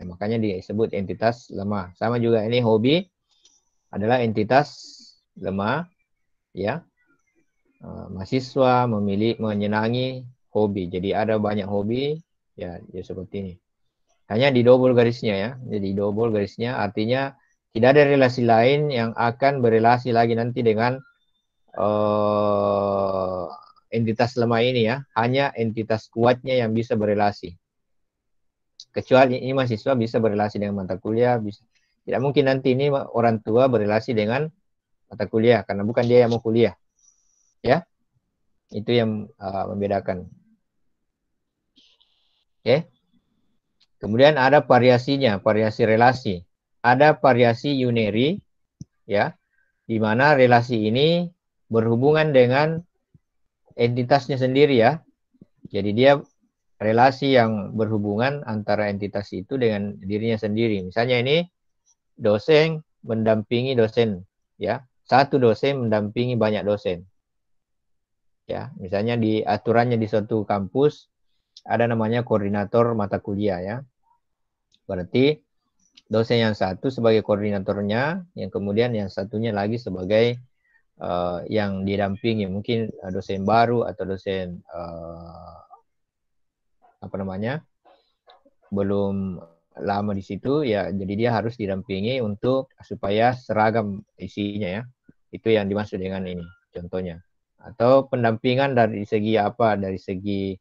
Makanya disebut entitas lemah. Sama juga ini hobi adalah entitas lemah ya. Mahasiswa menyenangi hobi. Jadi ada banyak hobi ya seperti ini. Hanya di double garisnya ya. Jadi double garisnya artinya tidak ada relasi lain yang akan berelasi lagi nanti dengan entitas lemah ini ya. Hanya entitas kuatnya yang bisa berelasi. Kecuali ini mahasiswa bisa berelasi dengan mata kuliah, bisa. Tidak mungkin nanti ini orang tua berelasi dengan mata kuliah karena bukan dia yang mau kuliah. Ya. Itu yang membedakan. Oke. Kemudian ada variasinya, variasi relasi. Ada variasi unary ya, di mana relasi ini berhubungan dengan entitasnya sendiri ya. Jadi dia relasi yang berhubungan antara entitas itu dengan dirinya sendiri. Misalnya ini dosen mendampingi dosen ya. Satu dosen mendampingi banyak dosen. Ya, misalnya di aturannya di suatu kampus ada namanya koordinator mata kuliah ya. Berarti dosen yang satu sebagai koordinatornya, yang kemudian yang satunya lagi sebagai yang didampingi, mungkin dosen baru atau dosen belum lama di situ ya, jadi dia harus didampingi untuk supaya seragam isinya ya. Itu yang dimaksud dengan ini contohnya. Atau pendampingan dari segi dari segi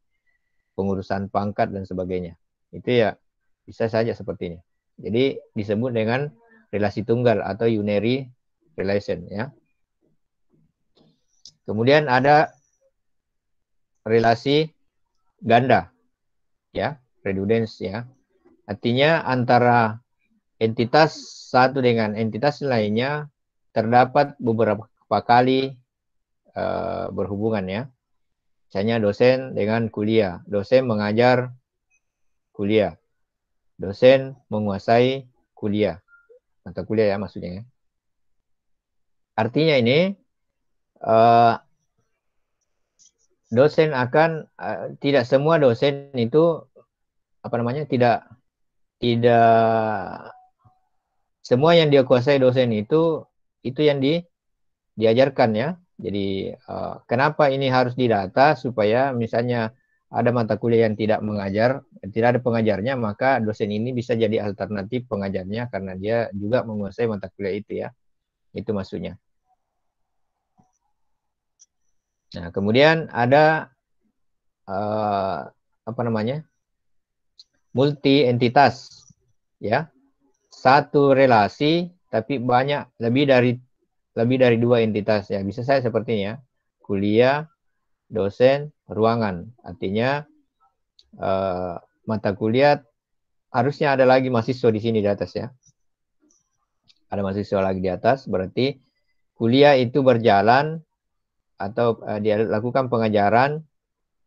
pengurusan pangkat dan sebagainya. Itu ya bisa saja seperti ini. Jadi disebut dengan relasi tunggal atau unary relation ya. Kemudian ada relasi ganda ya, redundance ya. Artinya antara entitas satu dengan entitas lainnya terdapat beberapa kali berhubungan ya. Misalnya dosen dengan kuliah, dosen mengajar kuliah, dosen menguasai kuliah, mata kuliah ya maksudnya ya. Artinya ini dosen akan tidak semua dosen itu tidak semua yang dia kuasai dosen itu yang diajarkan ya. Jadi kenapa ini harus didata, supaya misalnya ada mata kuliah yang tidak ada pengajarnya, maka dosen ini bisa jadi alternatif pengajarnya karena dia juga menguasai mata kuliah itu ya. Itu maksudnya. Nah, kemudian ada multi entitas ya. Satu relasi tapi lebih dari dua entitas ya. Bisa saya seperti ini ya. Kuliah, dosen, ruangan. Artinya mata kuliah harusnya ada lagi mahasiswa di sini di atas ya. Ada mahasiswa lagi di atas, berarti kuliah itu berjalan atau dia lakukan pengajaran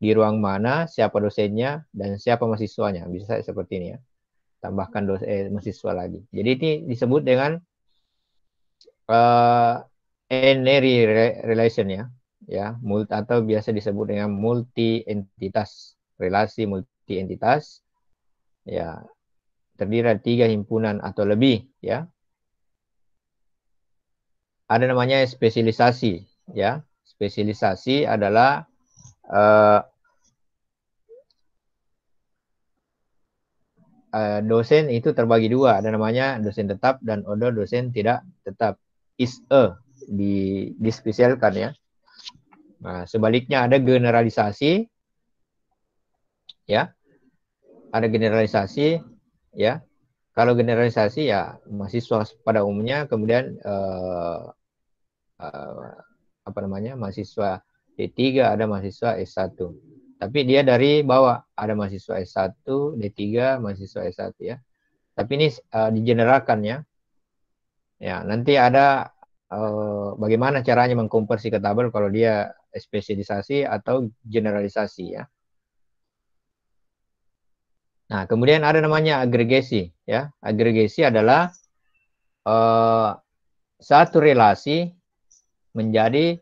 di ruang mana, siapa dosennya, dan siapa mahasiswanya. Bisa seperti ini ya. Tambahkan mahasiswa lagi. Jadi ini disebut dengan n-ary relation ya. Atau biasa disebut dengan multi entitas. Relasi multi entitas. Ya, terdiri dari 3 himpunan atau lebih ya. Ada namanya spesialisasi ya. Spesialisasi adalah dosen itu terbagi dua, ada namanya dosen tetap dan ada dosen tidak tetap. Dispesialkan ya. Nah, sebaliknya ada generalisasi ya. Ada generalisasi ya. Kalau generalisasi ya mahasiswa pada umumnya, kemudian mahasiswa D3, ada mahasiswa S1. Tapi dia dari bawah, ada mahasiswa S1, D3, mahasiswa S1 ya. Tapi ini digeneralkan ya. Ya, nanti ada bagaimana caranya mengkonversi ke tabel kalau dia spesialisasi atau generalisasi ya. Nah, kemudian ada namanya agregasi ya. Agregasi adalah satu relasi menjadi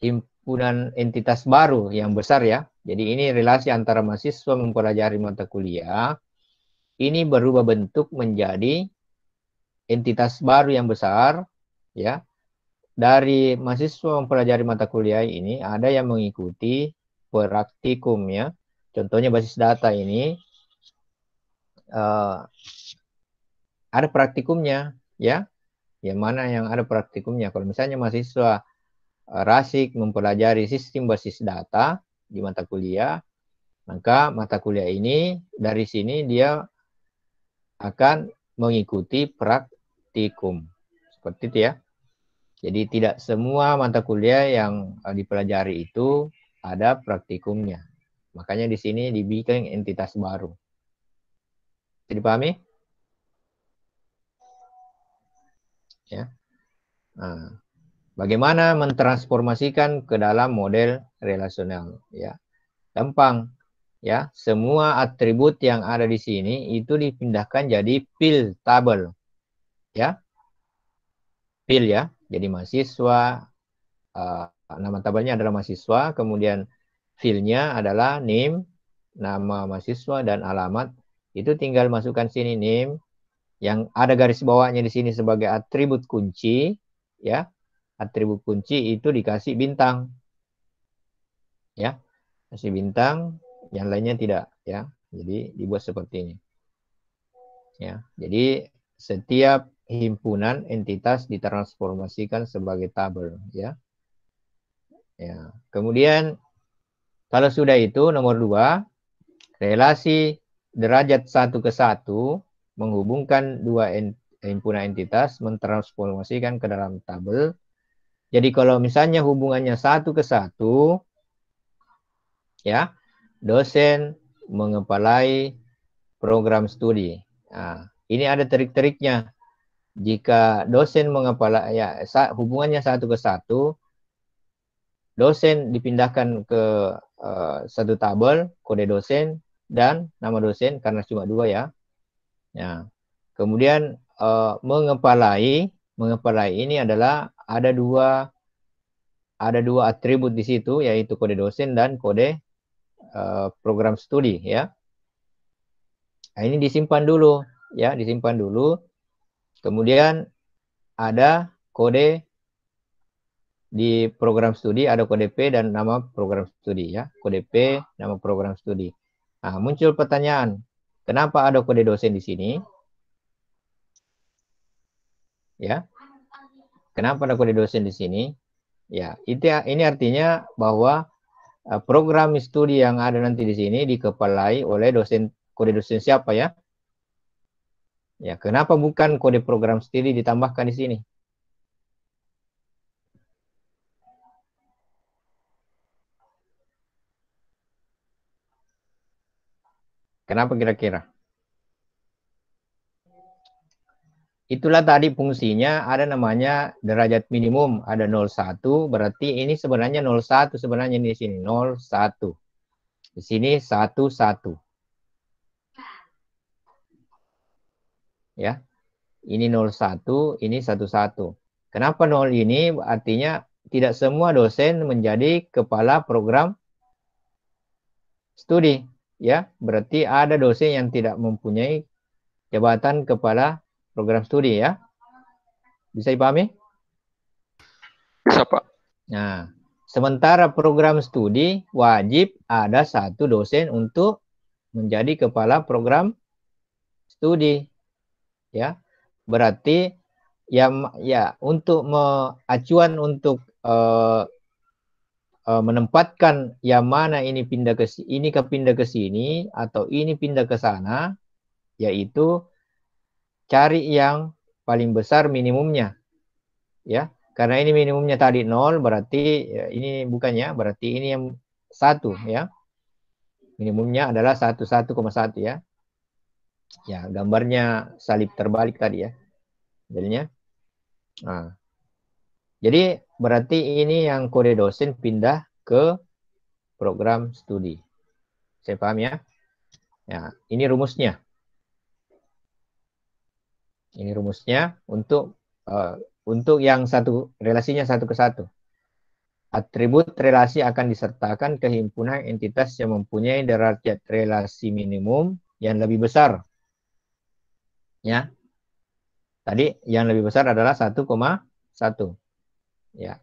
himpunan entitas baru yang besar ya. Jadi ini relasi antara mahasiswa mempelajari mata kuliah. Ini berubah bentuk menjadi entitas baru yang besar ya. Dari mahasiswa mempelajari mata kuliah ini ada yang mengikuti praktikum ya. Contohnya basis data ini ada praktikumnya ya. Yang mana yang ada praktikumnya? Kalau misalnya mahasiswa Rasik mempelajari sistem basis data di mata kuliah, maka mata kuliah ini dari sini dia akan mengikuti praktikum. Seperti itu ya. Jadi tidak semua mata kuliah yang dipelajari itu ada praktikumnya. Makanya di sini dibikin entitas baru. Bisa dipahami? Ya. Nah, bagaimana mentransformasikan ke dalam model relasional? Ya, gampang. Ya, semua atribut yang ada di sini itu dipindahkan jadi field table. Ya, field ya. Jadi mahasiswa, nama tabelnya adalah mahasiswa, kemudian fieldnya adalah name, nama mahasiswa dan alamat. Itu tinggal masukkan sini name, yang ada garis bawahnya di sini sebagai atribut kunci, ya. Atribut kunci itu dikasih bintang, ya, kasih bintang, yang lainnya tidak, ya. Jadi dibuat seperti ini, ya. Jadi setiap himpunan entitas ditransformasikan sebagai tabel, ya. Ya. Kemudian kalau sudah itu nomor 2, relasi derajat 1 ke 1 menghubungkan dua himpunan entitas, mentransformasikan ke dalam tabel. Jadi kalau misalnya hubungannya 1 ke 1, ya, dosen mengepalai program studi. Nah, ini ada trik-triknya. Jika dosen mengepalai, ya, hubungannya 1 ke 1, dosen dipindahkan ke satu tabel, kode dosen dan nama dosen karena cuma 2 ya. Ya. Kemudian mengepalai ini adalah ada dua atribut di situ, yaitu kode dosen dan kode program studi ya. Nah, ini disimpan dulu ya, disimpan dulu. Kemudian ada kode di program studi, ada kode P dan nama program studi ya. Kode P, nama program studi. Nah, muncul pertanyaan, kenapa ada kode dosen di sini? Ya. Kenapa ada kode dosen di sini? Ya, ini artinya bahwa program studi yang ada nanti di sini dikepalai oleh dosen, kode dosen siapa ya? Ya, kenapa bukan kode program studi ditambahkan di sini? Kenapa kira-kira? Itulah tadi fungsinya ada namanya derajat minimum, ada 01, berarti ini sebenarnya 01 sebenarnya di sini 01. Di sini 11. Ya. Ini 01, ini 11. Kenapa 0 ini? Artinya tidak semua dosen menjadi kepala program studi, ya. Berarti ada dosen yang tidak mempunyai jabatan kepala program studi, ya. Bisa dipahami? Bisa, Pak. Nah, sementara program studi wajib ada satu dosen untuk menjadi kepala program studi, ya. Berarti ya untuk acuan untuk menempatkan yang mana ini pindah ke sini atau ini pindah ke sana, yaitu cari yang paling besar minimumnya, ya. Karena ini minimumnya tadi 0, berarti ya, ini bukannya, berarti ini yang 1, ya. Minimumnya adalah 1,1 ya. Ya, gambarnya salib terbalik tadi ya. Jadinya. Nah. Jadi berarti ini yang kode dosen pindah ke program studi. Saya paham ya? Ya, ini rumusnya. Ini rumusnya untuk yang relasinya 1:1. Atribut relasi akan disertakan ke himpunan entitas yang mempunyai derajat relasi minimum yang lebih besar. Ya. Tadi yang lebih besar adalah 1,1. Ya.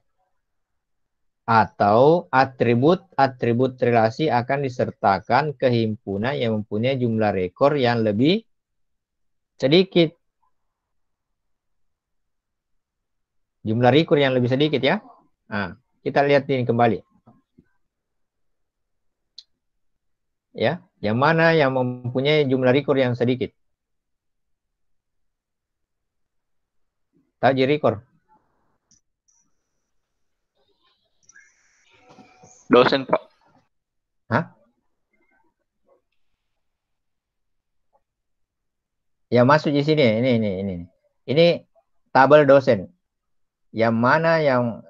Atau atribut relasi akan disertakan ke himpunan yang mempunyai jumlah rekor yang lebih sedikit. Jumlah rekor yang lebih sedikit ya. Nah, kita lihat ini kembali. Ya, yang mana yang mempunyai jumlah rekor yang sedikit? Taji rekor. Dosen, Pak. Hah? Yang masuk di sini, ini. Ini tabel dosen. Yang mana yang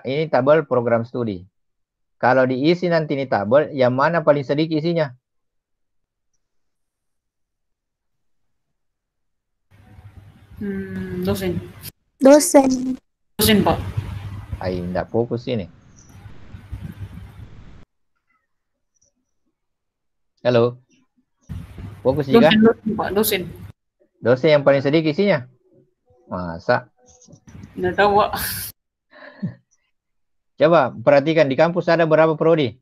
ini tabel program studi. Kalau diisi nanti ini tabel, yang mana paling sedikit isinya? Dosen. Dosen, Pak. Ay, enggak fokus ini. Halo. Fokus juga? Dosen, Pak. Dosen. Dosen yang paling sedikit isinya? Masa? Nggak tahu, Pak. Coba perhatikan di kampus ada berapa prodi?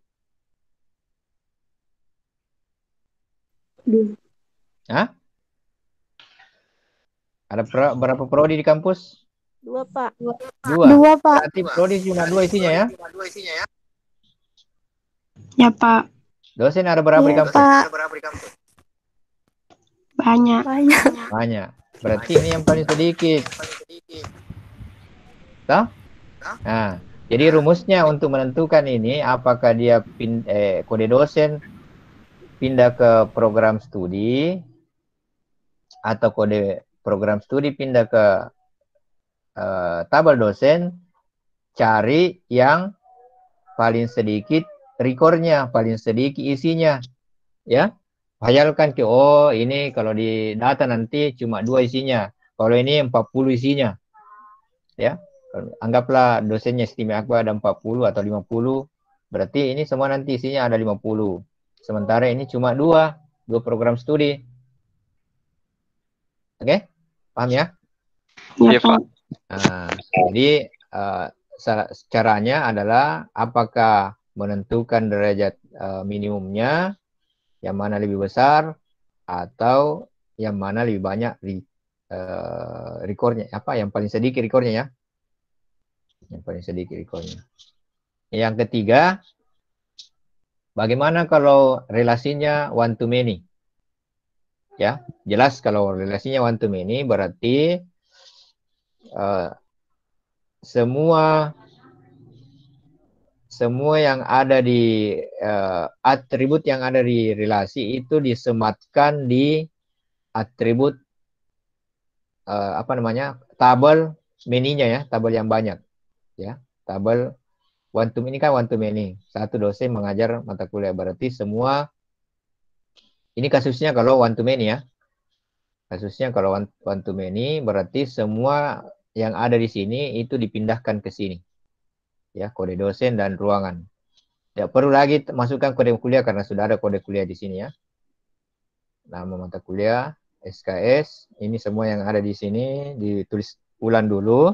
Hah? Ada berapa prodi di kampus? 2, Pak. 2, Pak. Berarti prodi cuma 2 isinya ya? Ya, Pak. Dosen ada berapa di kampus? Pak. Banyak. Banyak. Berarti ini yang paling sedikit. Toh? Nah, jadi rumusnya untuk menentukan ini apakah dia kode dosen pindah ke program studi atau kode program studi pindah ke tabel dosen, cari yang paling sedikit rekornya, paling sedikit isinya. Ya. Hayalkan ke ini kalau di data nanti cuma 2 isinya. Kalau ini 40 isinya. Ya. Anggaplah dosennya istimewa ada 40 atau 50. Berarti ini semua nanti isinya ada 50. Sementara ini cuma 2 program studi. Oke? Paham ya? Iya, Pak. Nah, jadi caranya adalah apakah menentukan derajat minimumnya yang mana lebih besar atau yang mana lebih banyak rekornya, apa yang paling sedikit rekornya ya, yang paling sedikit rekornya. Yang ketiga, bagaimana kalau relasinya one to many? Ya, jelas kalau relasinya one to many berarti semua yang ada di atribut yang ada di relasi itu disematkan di atribut tabel many-nya ya, tabel yang banyak ya. Tabel one to many kan one to many. Satu dosen mengajar mata kuliah berarti semua ini kasusnya kalau one to many ya. Kasusnya kalau one to many berarti semua yang ada di sini itu dipindahkan ke sini. Ya, kode dosen dan ruangan. Tidak perlu lagi masukkan kode kuliah karena sudah ada kode kuliah di sini ya. Nama mata kuliah, SKS, ini semua yang ada di sini ditulis ulang dulu.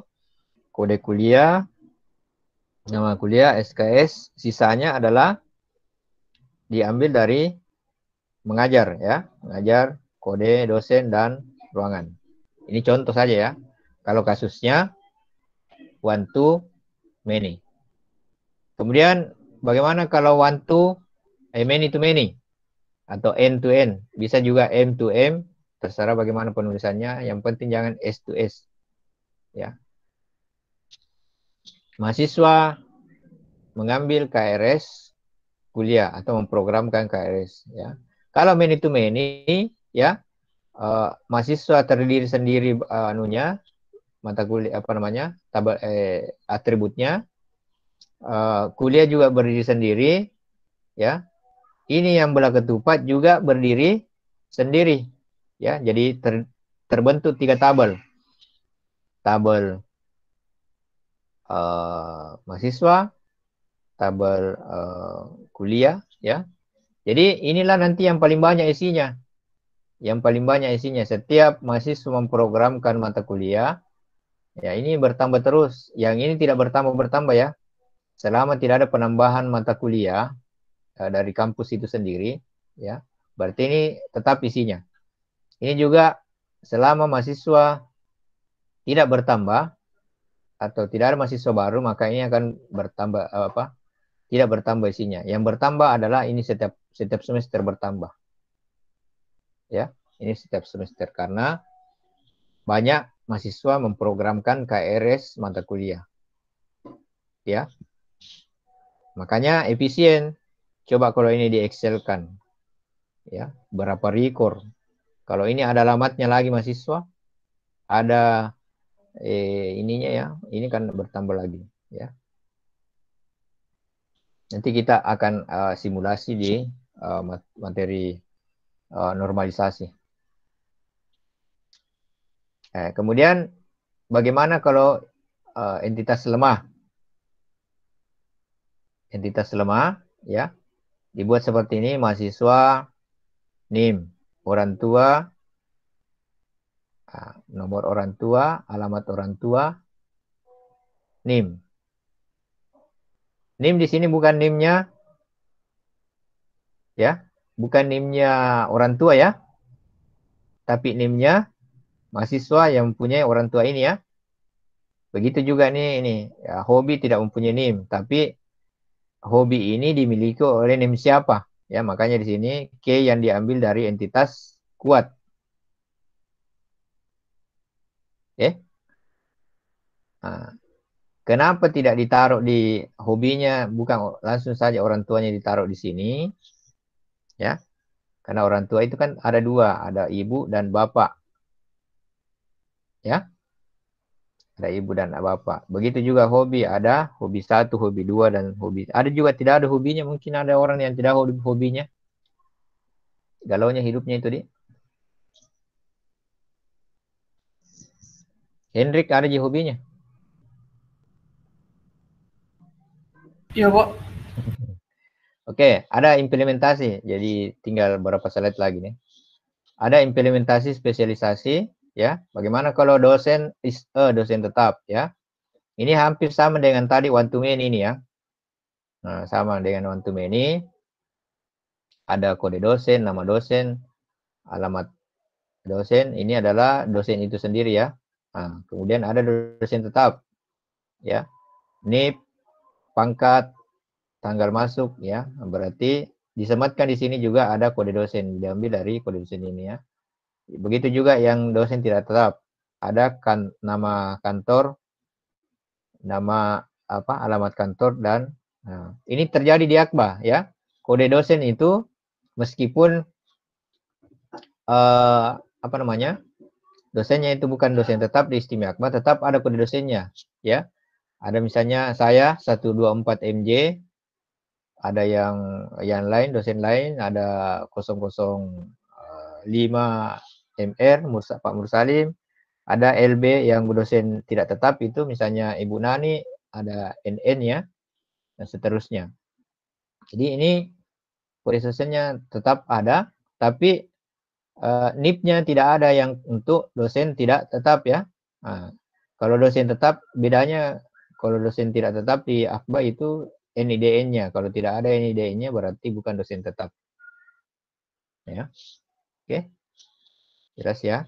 Kode kuliah, nama kuliah, SKS, sisanya adalah diambil dari mengajar ya. Mengajar, kode dosen dan ruangan. Ini contoh saja ya. Kalau kasusnya one to many. Kemudian bagaimana kalau one to many to many atau n to n? Bisa juga m to m, terserah bagaimana penulisannya. Yang penting jangan s to s. Ya. Mahasiswa mengambil KRS kuliah atau memprogramkan KRS ya. Kalau many to many ya, mahasiswa terdiri sendiri mata kuliah tabel atributnya, kuliah juga berdiri sendiri ya. Ini yang belah ketupat juga berdiri sendiri ya. Jadi terbentuk 3 tabel. Tabel mahasiswa, tabel kuliah ya. Jadi inilah nanti yang paling banyak isinya. Yang paling banyak isinya setiap mahasiswa memprogramkan mata kuliah. Ya, ini bertambah terus. Yang ini tidak bertambah ya. Selama tidak ada penambahan mata kuliah dari kampus itu sendiri, ya. Berarti ini tetap isinya. Ini juga selama mahasiswa tidak bertambah atau tidak ada mahasiswa baru, maka ini akan bertambah tidak bertambah isinya. Yang bertambah adalah ini setiap semester bertambah. Ya, ini setiap semester karena banyak mahasiswa memprogramkan KRS mata kuliah. Ya. Makanya efisien. Coba kalau ini di Excel-kan. Ya, berapa record. Kalau ini ada alamatnya lagi mahasiswa, ada ininya ya, ini kan bertambah lagi ya. Nanti kita akan simulasi di materi normalisasi. Kemudian bagaimana kalau entitas lemah? Entitas lemah ya, dibuat seperti ini, mahasiswa, NIM, orang tua, nomor orang tua, alamat orang tua, NIM. NIM di sini bukan NIM-nya ya, bukan NIM-nya orang tua ya, tapi NIM-nya mahasiswa yang mempunyai orang tua ini ya. Begitu juga ini ya, hobi tidak mempunyai NIM, tapi hobi ini dimiliki oleh NIM siapa? Ya, makanya di sini K yang diambil dari entitas kuat. Kenapa tidak ditaruh di hobinya, bukan langsung saja orang tuanya ditaruh di sini? Ya, karena orang tua itu kan ada 2, ada ibu dan bapak. Ya, ada ibu dan bapak. Begitu juga hobi, ada hobi 1, hobi 2, dan hobi. Ada juga tidak ada hobinya, mungkin ada orang yang tidak hobinya. Galaunya hidupnya itu dia. Hendrik ada di hobinya. Iya, Pak. Oke, ada implementasi. Jadi tinggal beberapa slide lagi nih. Ada implementasi spesialisasi ya. Bagaimana kalau dosen is a dosen tetap, ya. Ini hampir sama dengan tadi one to many ini ya. Nah, sama dengan one to many. Ada kode dosen, nama dosen, alamat dosen. Ini adalah dosen itu sendiri ya. Nah, kemudian ada dosen tetap, ya. NIP, pangkat, tanggal masuk, ya. Berarti disematkan di sini juga ada kode dosen, diambil dari kode dosen ini ya. Begitu juga yang dosen tidak tetap. Ada nama kantor, nama alamat kantor, dan ini terjadi di Akba ya. Kode dosen itu meskipun dosennya itu bukan dosen tetap di Istimewa Akba, tetap ada kode dosennya ya. Ada misalnya saya 124 MJ, ada yang lain, dosen lain, ada 005 MR, Pak Mursalim, ada LB yang dosen tidak tetap itu misalnya Ibu Nani, ada NN ya, dan seterusnya. Jadi ini kode dosennya tetap ada, tapi NIP-nya tidak ada yang untuk dosen tidak tetap ya. Nah, kalau dosen tetap bedanya, kalau dosen tidak tetap di Akba itu NIDN-nya. Kalau tidak ada NIDN-nya berarti bukan dosen tetap. Ya. Oke. Jelas ya.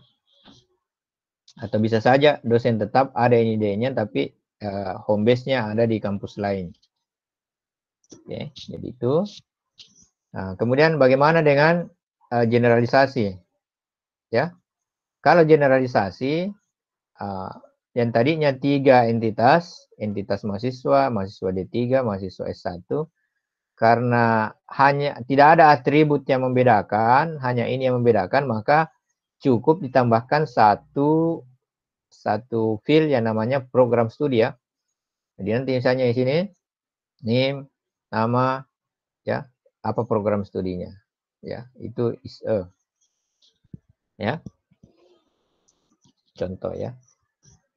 Atau bisa saja dosen tetap ada NIDN-nya tapi home base-nya ada di kampus lain. Oke, jadi itu. Nah, kemudian bagaimana dengan generalisasi? Ya. Kalau generalisasi yang tadinya 3 entitas mahasiswa, mahasiswa D3, mahasiswa S1, karena hanya tidak ada atribut yang membedakan, hanya ini yang membedakan, maka cukup ditambahkan satu field yang namanya program studi ya. Jadi nanti misalnya di sini NIM, nama, ya, apa program studinya, ya, itu is a, ya, contoh ya.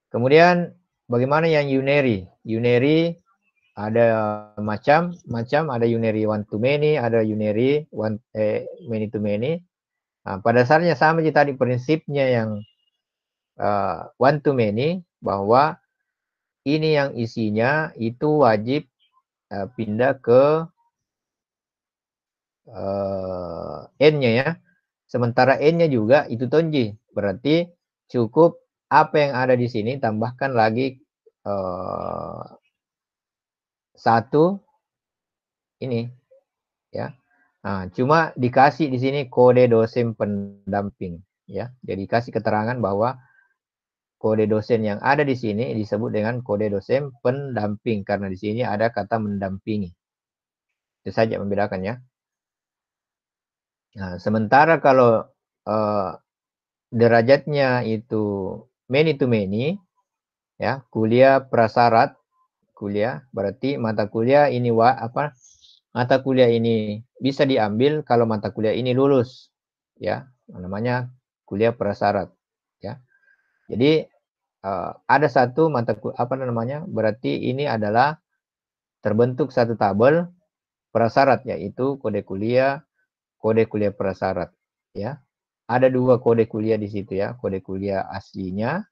Kemudian bagaimana yang unary? Unary ada macam, ada unary one to many, ada unary many to many. Nah, pada dasarnya sama saja tadi prinsipnya yang one to many, bahwa ini yang isinya itu wajib pindah ke N-nya ya. Sementara N-nya juga itu tonji. Berarti cukup apa yang ada di sini tambahkan lagi satu ini ya. Nah, cuma dikasih di sini kode dosen pendamping ya. Jadi kasih keterangan bahwa kode dosen yang ada di sini disebut dengan kode dosen pendamping karena di sini ada kata mendampingi. Itu saja membedakannya. Nah, sementara kalau derajatnya itu many to many ya, kuliah prasyarat, kuliah berarti mata kuliah ini mata kuliah ini bisa diambil kalau mata kuliah ini lulus ya, namanya kuliah prasyarat ya. Jadi ada satu mata kuliah berarti ini adalah terbentuk satu tabel prasyarat, yaitu kode kuliah prasyarat ya. Ada 2 kode kuliah di situ ya, kode kuliah aslinya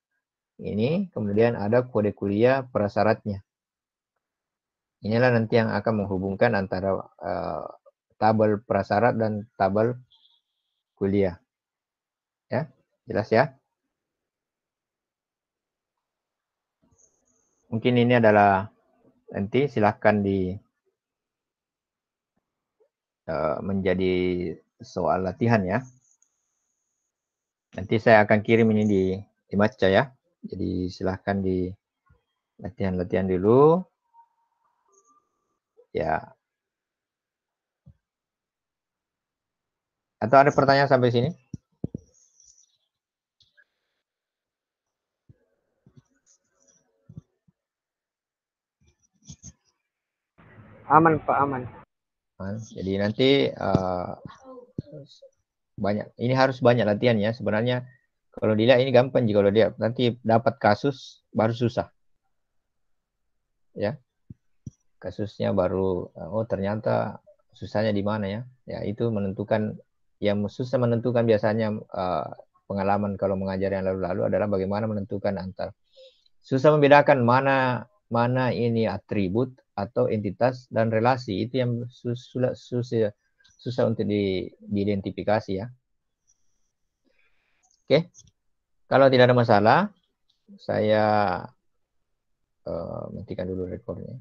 ini, kemudian ada kode kuliah prasyaratnya. Inilah nanti yang akan menghubungkan antara tabel prasyarat dan tabel kuliah. Ya, jelas ya? Mungkin ini adalah nanti silahkan menjadi soal latihan ya. Nanti saya akan kirim ini di Matcha ya. Jadi silahkan di latihan-latihan dulu. Ya. Atau ada pertanyaan sampai sini? Aman Pak, aman. Jadi nanti ini harus banyak latihan ya. Sebenarnya kalau dilihat ini gampang, jika kalau dia nanti dapat kasus baru susah. Ya. Kasusnya baru ternyata susahnya di mana ya. Ya, itu menentukan, yang susah menentukan biasanya pengalaman kalau mengajar yang lalu-lalu adalah bagaimana menentukan antara susah membedakan mana ini atribut atau entitas dan relasi. Itu yang susah untuk diidentifikasi ya. Oke, kalau tidak ada masalah, saya hentikan dulu rekornya.